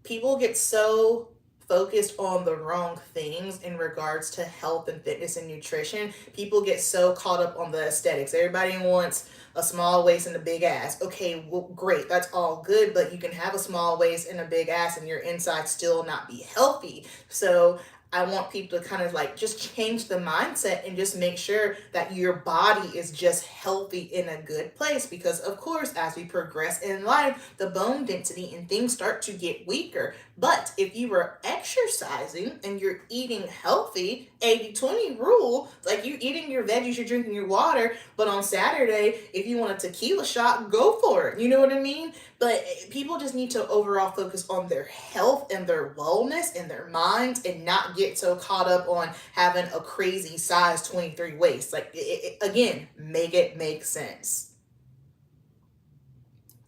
People get so focused on the wrong things in regards to health and fitness and nutrition. People get so caught up on the aesthetics. Everybody wants a small waist and a big ass. Okay, well, great, that's all good, but you can have a small waist and a big ass and your inside still not be healthy. So I want people to kind of like just change the mindset and just make sure that your body is just healthy in a good place. Because, of course, as we progress in life, the bone density and things start to get weaker. But if you were exercising and you're eating healthy, 80-20 rule, like you're eating your veggies, you're drinking your water, but on Saturday, if you want a tequila shot, go for it. You know what I mean? But people just need to overall focus on their health and their wellness and their minds and not get so caught up on having a crazy size 23 waist. Like, again, make it make sense.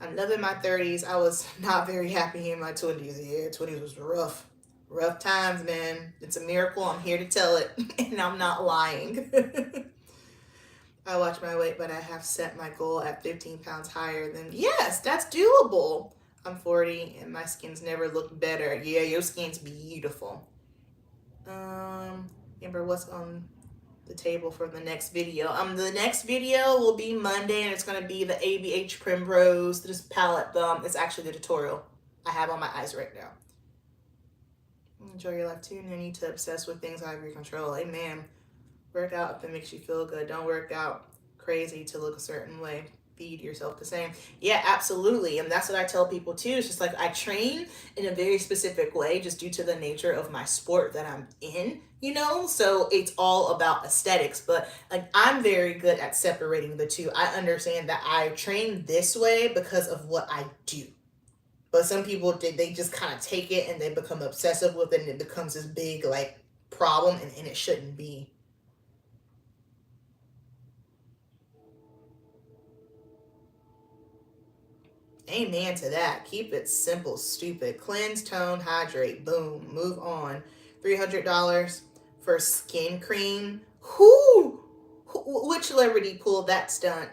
I'm loving my 30s. I was not very happy in my 20s. Yeah, 20s was rough. Rough times, man. It's a miracle. I'm here to tell it, and I'm not lying. I watch my weight, but I have set my goal at 15 pounds higher than, yes, that's doable. I'm 40 and my skin's never looked better. Yeah, your skin's beautiful. Amber, what's on the table for the next video? The next video will be Monday, and it's gonna be the ABH Primrose, this palette. It's actually the tutorial I have on my eyes right now. Enjoy your life too. No need to obsess with things out of your control. Amen. Work out if it makes you feel good. Don't work out crazy to look a certain way. Feed yourself the same. Yeah, absolutely. And that's what I tell people too. It's just like I train in a very specific way just due to the nature of my sport that I'm in, you know? So it's all about aesthetics. But like I'm very good at separating the two. I understand that I train this way because of what I do. But some people, they just kind of take it and they become obsessive with it and it becomes this big like problem and it shouldn't be. Amen to that. Keep it simple, stupid. Cleanse, tone, hydrate. Boom. Move on. $300 for skin cream. Who? Which celebrity pulled that stunt?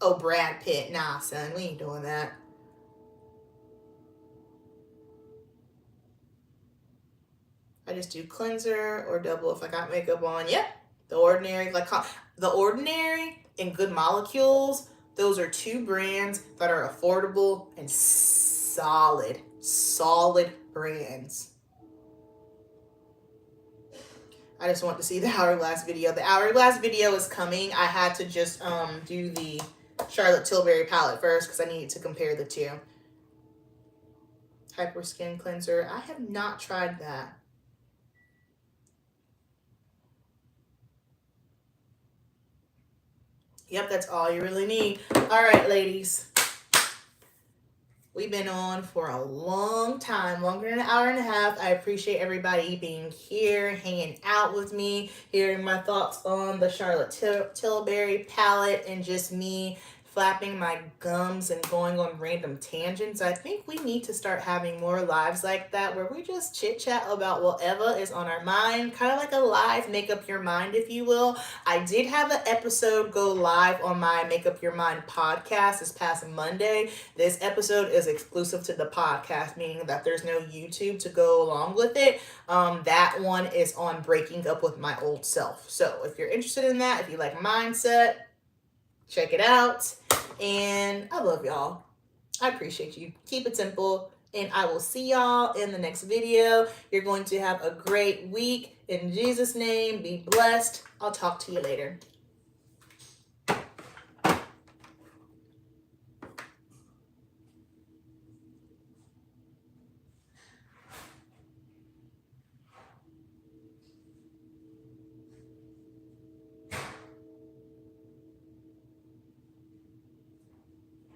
Oh, Brad Pitt. Nah, son. We ain't doing that. I just do cleanser or double if I got makeup on. Yep. The Ordinary. Like The Ordinary and Good Molecules. Those are two brands that are affordable and solid brands. I just want to see the Hourglass video. The Hourglass video is coming. I had to just do the Charlotte Tilbury palette first because I needed to compare the two. Hyper Skin Cleanser. I have not tried that. Yep, that's all you really need. All right, ladies. We've been on for a long time, longer than an hour and a half. I appreciate everybody being here, hanging out with me, hearing my thoughts on the Charlotte Tilbury palette, and just me flapping my gums and going on random tangents. I think we need to start having more lives like that where we just chit chat about whatever is on our mind, kind of like a live Make Up Your Mind, if you will. I did have an episode go live on my Make Up Your Mind podcast this past Monday. This episode is exclusive to the podcast, meaning that there's no YouTube to go along with it. That one is on breaking up with my old self. So if you're interested in that, if you like mindset, check it out. And I love y'all. I appreciate you. Keep it simple. And I will see y'all in the next video. You're going to have a great week. In Jesus' name, be blessed. I'll talk to you later.